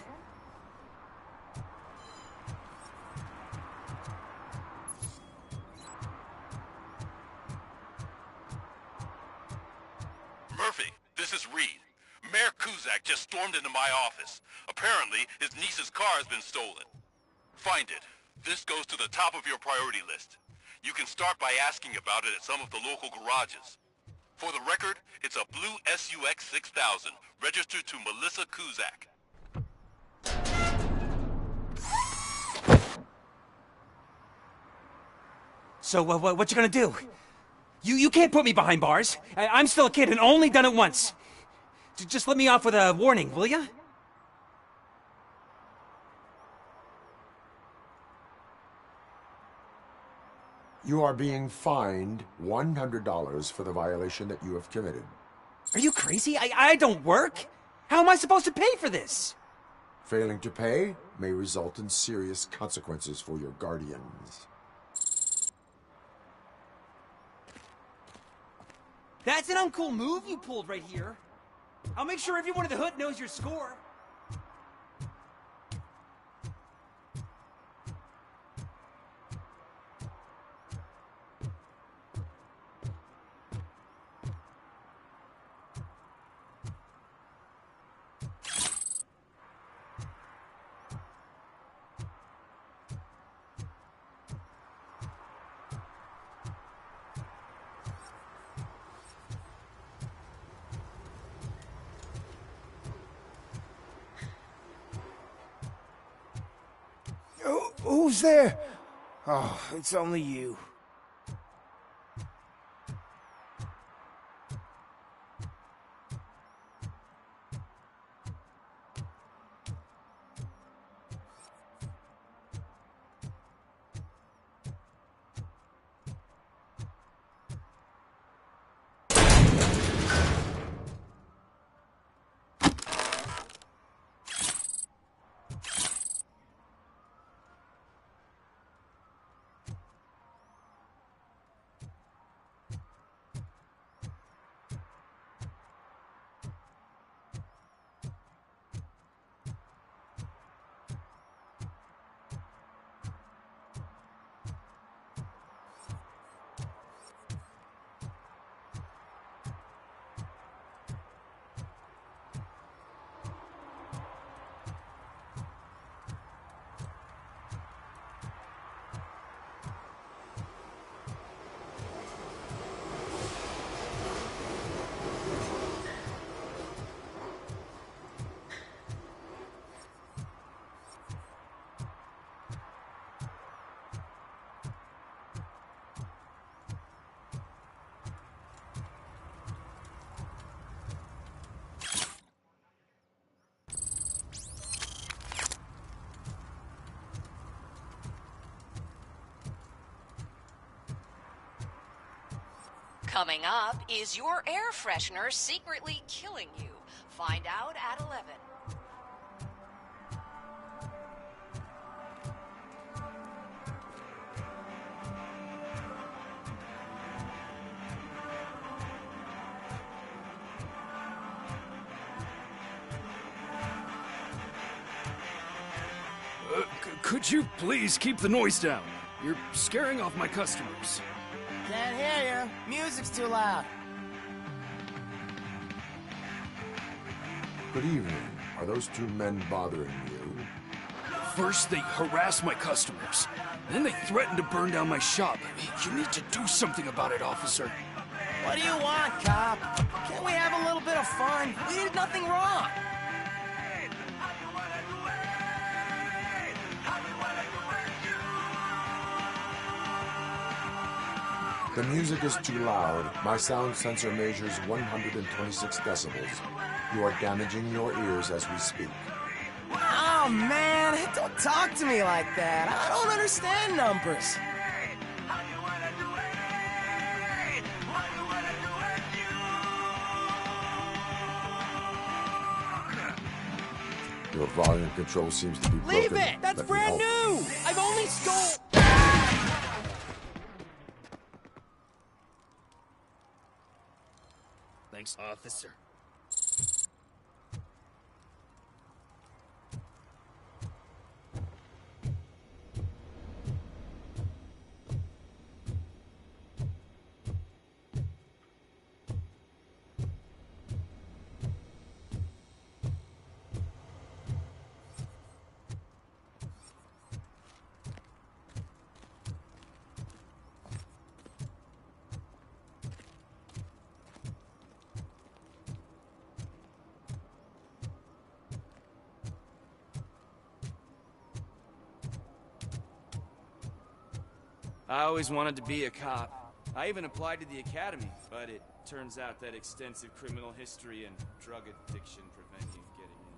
Murphy, this is Reed. Mayor Kuzak just stormed into my office. Apparently, his niece's car has been stolen. Find it. This goes to the top of your priority list. You can start by asking about it at some of the local garages. For the record, it's a blue SUX 6000, registered to Melissa Kuzak. So, what you gonna do? You can't put me behind bars. I'm still a kid and only done it once. Just let me off with a warning, will ya? You are being fined $100 for the violation that you have committed. Are you crazy? I don't work. How am I supposed to pay for this? Failing to pay may result in serious consequences for your guardians. That's an uncool move you pulled right here. I'll make sure everyone in the hood knows your score. Who's there? Oh, it's only you. Coming up, is your air freshener secretly killing you? Find out at 11. Could you please keep the noise down? You're scaring off my customers. Can't hear you. Music's too loud. Good evening. Are those two men bothering you? First, they harass my customers. Then they threaten to burn down my shop. You need to do something about it, officer. What do you want, cop? Can't we have a little bit of fun? We did nothing wrong. The music is too loud. My sound sensor measures 126 decibels. You are damaging your ears as we speak. Oh, man, don't talk to me like that. I don't understand numbers. Your volume control seems to be broken. Leave it! That's Let me brand help. new! I've only stole... Thanks, officer. I always wanted to be a cop. I even applied to the academy, but it turns out that extensive criminal history and drug addiction prevent you getting in.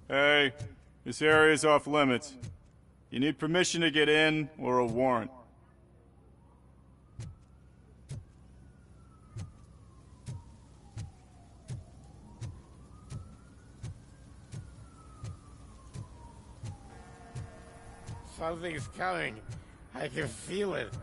Hey, this area's off limits. You need permission to get in or a warrant. Something's coming. I can feel it.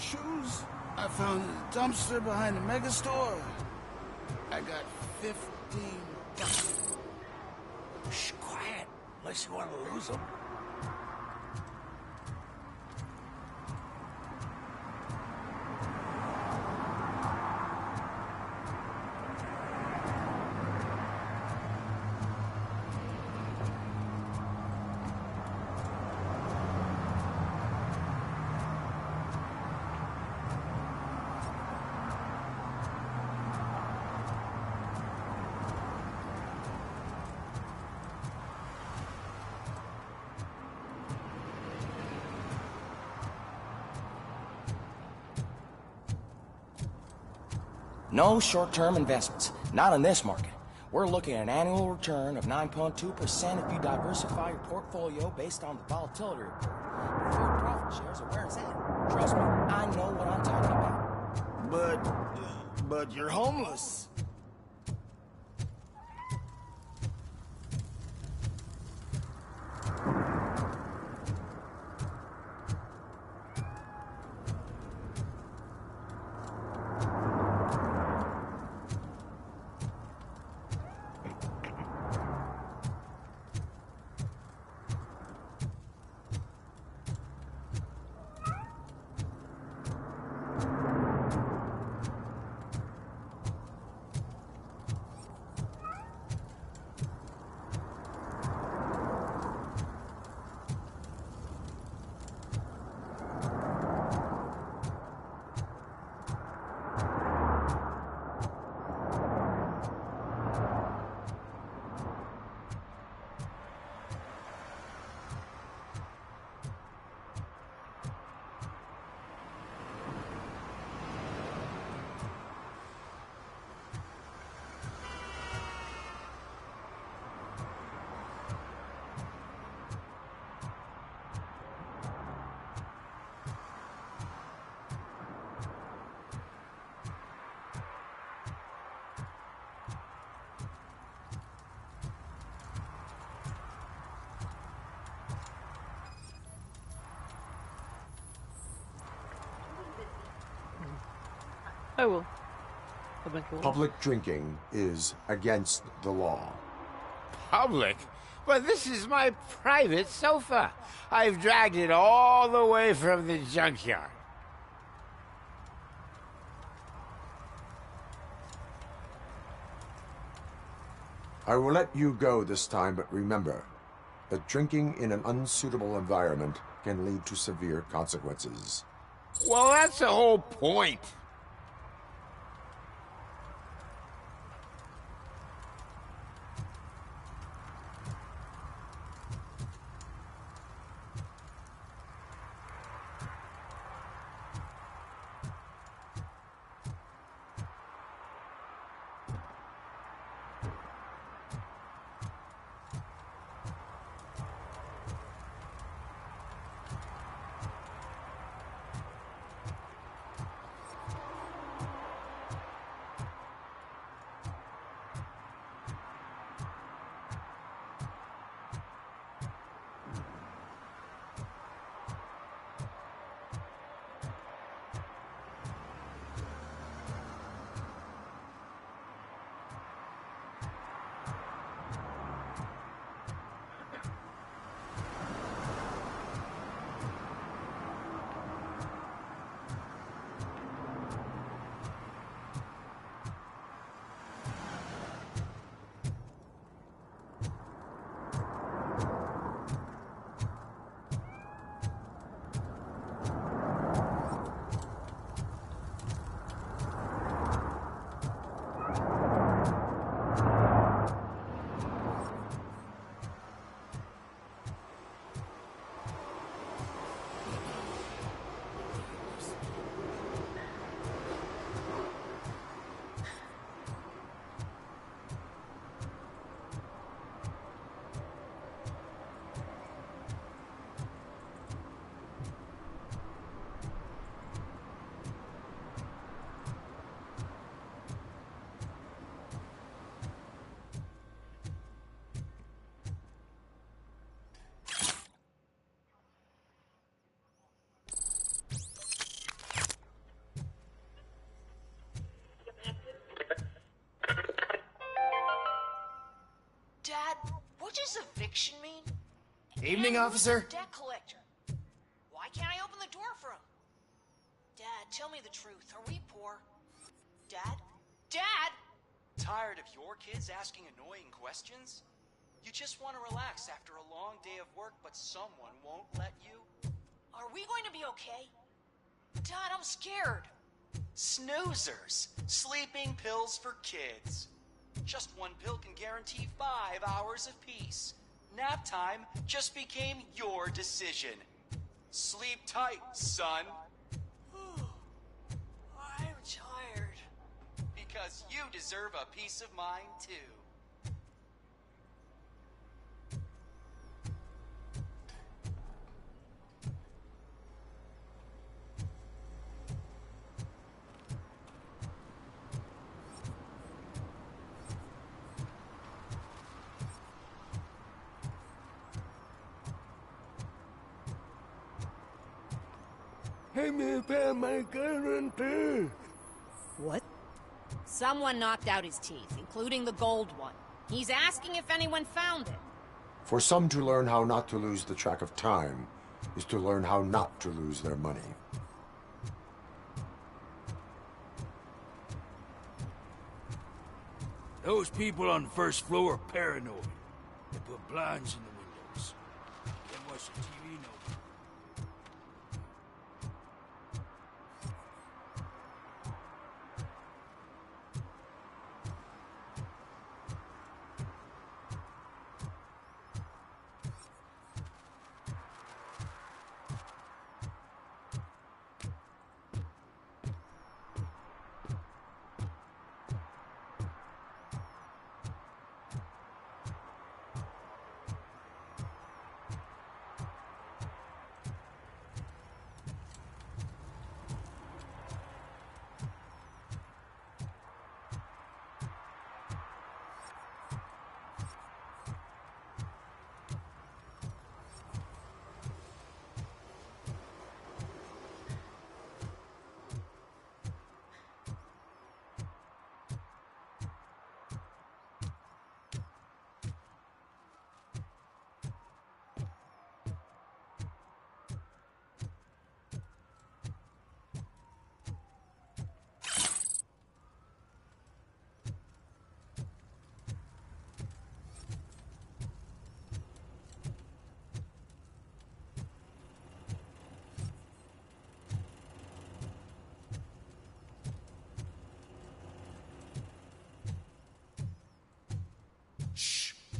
shoes I found in the dumpster behind the mega store. I got 15 bucks. Shh, quiet. Unless you want to lose them. No short-term investments. Not in this market. We're looking at an annual return of 9.2% if you diversify your portfolio based on the volatility report. Deferred profit shares are where it's at. Trust me, I know what I'm talking about. But you're homeless. I will. Eventually. Public drinking is against the law. Public? But this is my private sofa. I've dragged it all the way from the junkyard. I will let you go this time, but remember that drinking in an unsuitable environment can lead to severe consequences. Well, that's the whole point. eviction mean? Evening, And officer. who's the debt collector? Why can't I open the door for him? Dad, tell me the truth. Are we poor? Dad? Dad! Tired of your kids asking annoying questions? You just want to relax after a long day of work, but someone won't let you? Are we going to be okay? Dad, I'm scared. Snoozers. Sleeping pills for kids. Just one pill can guarantee 5 hours of peace. Nap time just became your decision. Sleep tight, son. I'm tired. Because you deserve a peace of mind, too. Hey, me found my guarantee. What? Someone knocked out his teeth, including the gold one. He's asking if anyone found it. For some to learn how not to lose the track of time is to learn how not to lose their money. Those people on the first floor are paranoid. They put blinds in the windows. Can't watch the TV no more.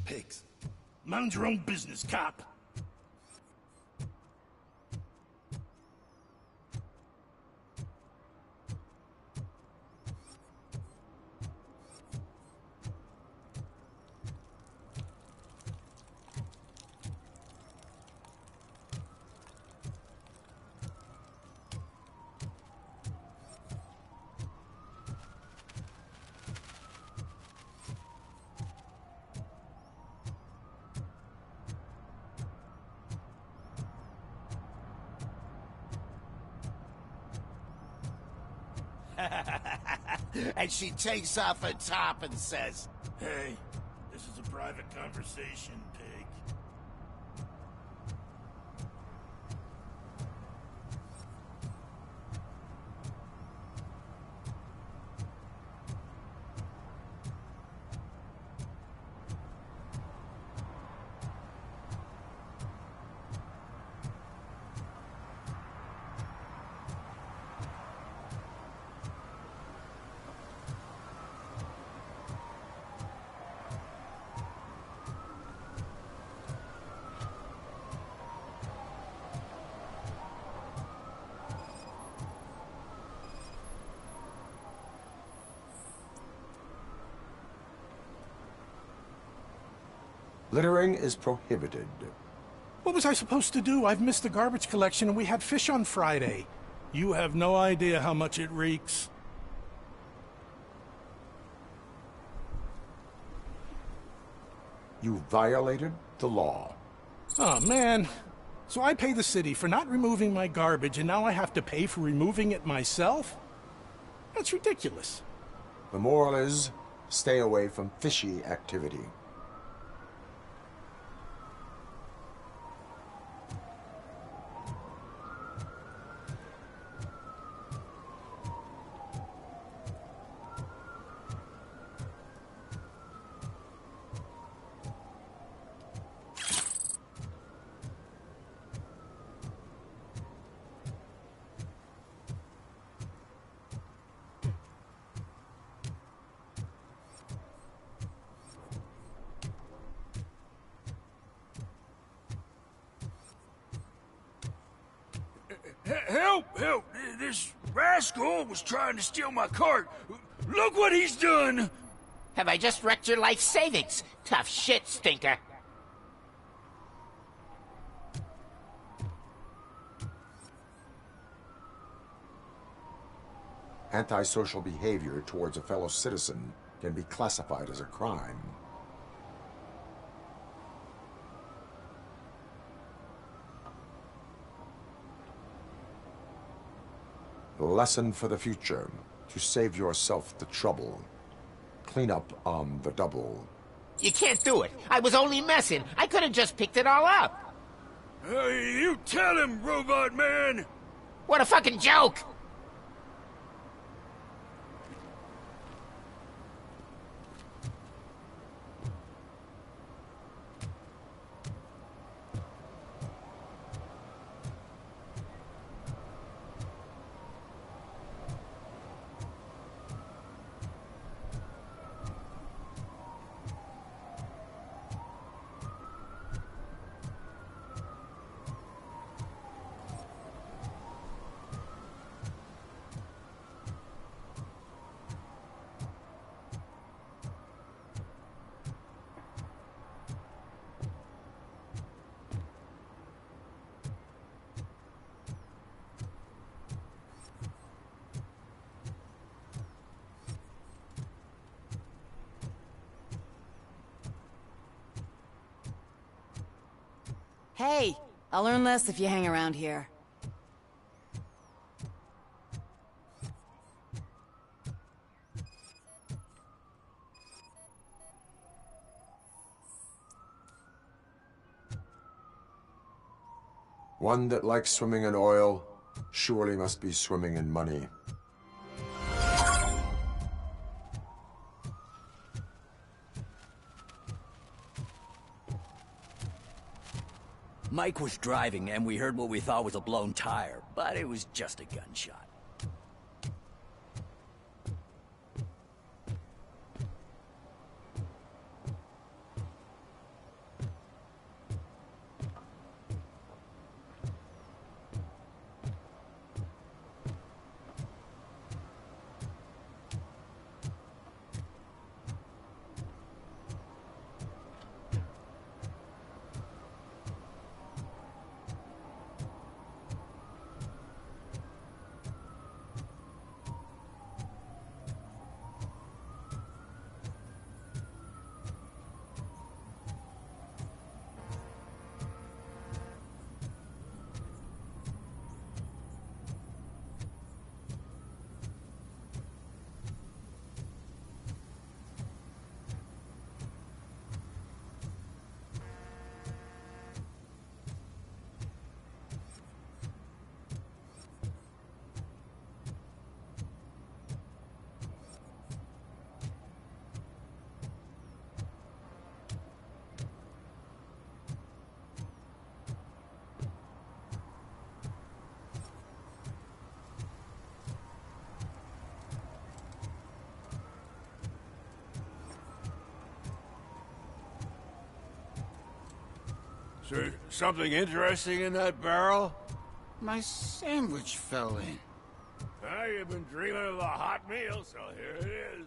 Pigs. Mind your own business, cop. And she takes off her top and says, Hey, this is a private conversation, pig. Littering is prohibited. What was I supposed to do? I've missed the garbage collection and we had fish on Friday. You have no idea how much it reeks. You violated the law. Oh, man. So I pay the city for not removing my garbage, and now I have to pay for removing it myself? That's ridiculous. The moral is, stay away from fishy activity. Help! Help! This rascal was trying to steal my cart. Look what he's done! Have I just wrecked your life savings? Tough shit, stinker. Antisocial behavior towards a fellow citizen can be classified as a crime. The lesson for the future: to save yourself the trouble. Clean up on the double. You can't do it. I was only messing. I could have just picked it all up. You tell him, Robot Man! What a fucking joke! Hey, I'll earn less if you hang around here. One that likes swimming in oil surely must be swimming in money. Mike was driving, and we heard what we thought was a blown tire, but it was just a gunshot. So, something interesting in that barrel? My sandwich fell in. You've been dreaming of a hot meal, so here it is.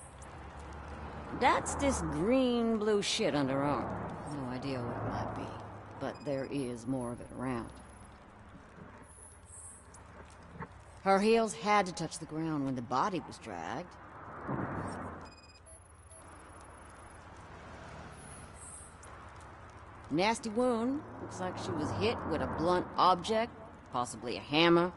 That's this green-blue shit under her arm. No idea what it might be, but there is more of it around. Her heels had to touch the ground when the body was dragged. Nasty wound. Looks like she was hit with a blunt object, possibly a hammer.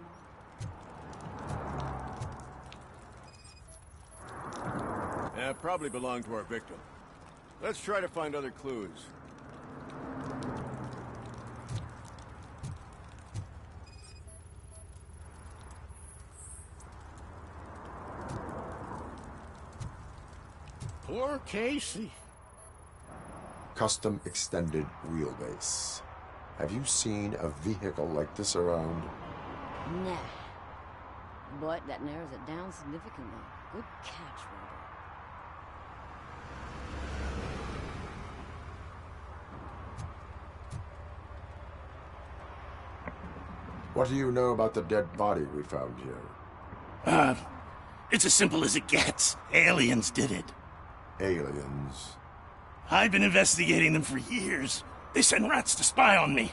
Yeah, probably belonged to our victim. Let's try to find other clues. Poor Casey. Custom extended wheelbase. Have you seen a vehicle like this around? Nah. But that narrows it down significantly. Good catch, Robo. What do you know about the dead body we found here? It's as simple as it gets. Aliens did it. Aliens? I've been investigating them for years. They send rats to spy on me.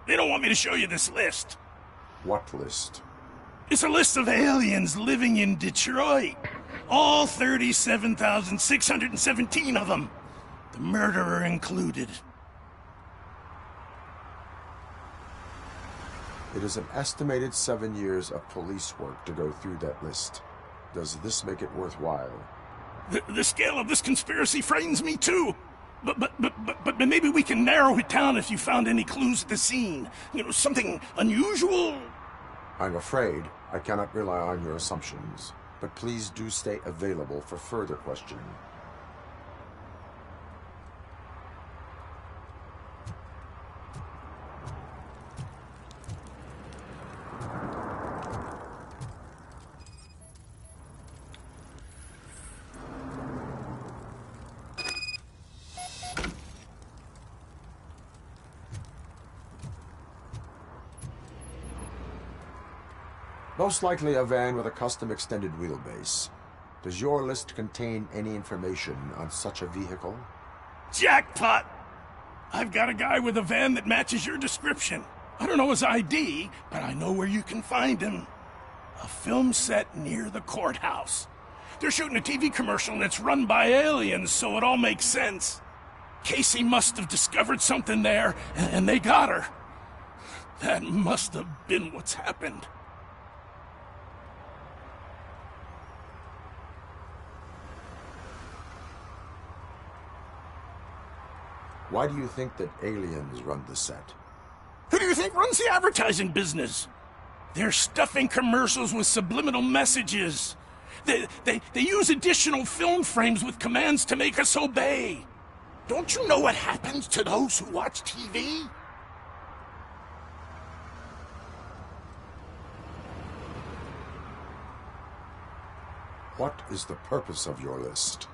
They don't want me to show you this list. What list? It's a list of aliens living in Detroit. All 37,617 of them. The murderer included. It is an estimated 7 years of police work to go through that list. Does this make it worthwhile? The scale of this conspiracy frightens me too. But maybe we can narrow it down if you found any clues at the scene. You know, something unusual? I'm afraid I cannot rely on your assumptions, but please do stay available for further questioning. Most likely a van with a custom extended wheelbase. Does your list contain any information on such a vehicle? Jackpot! I've got a guy with a van that matches your description. I don't know his ID, but I know where you can find him. A film set near the courthouse. They're shooting a TV commercial and it's run by aliens, so it all makes sense. Casey must have discovered something there, and they got her. That must have been what's happened. Why do you think that aliens run the set? Who do you think runs the advertising business? They're stuffing commercials with subliminal messages. They use additional film frames with commands to make us obey. Don't you know what happens to those who watch TV? What is the purpose of your list?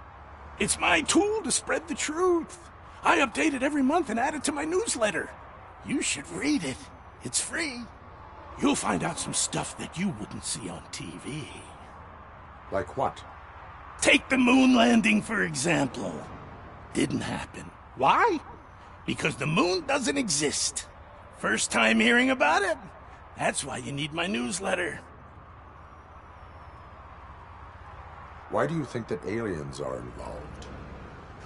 It's my tool to spread the truth. I update it every month and add it to my newsletter. You should read it. It's free. You'll find out some stuff that you wouldn't see on TV. Like what? Take the moon landing, for example. Didn't happen. Why? Because the moon doesn't exist. First time hearing about it? That's why you need my newsletter. Why do you think that aliens are involved?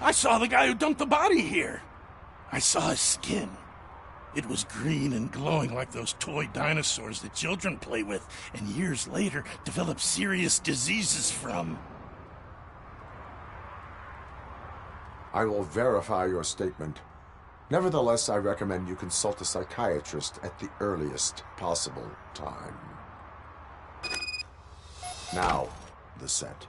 I saw the guy who dumped the body here. I saw his skin. It was green and glowing like those toy dinosaurs that children play with, and years later develop serious diseases from. I will verify your statement. Nevertheless, I recommend you consult a psychiatrist at the earliest possible time. Now, the set.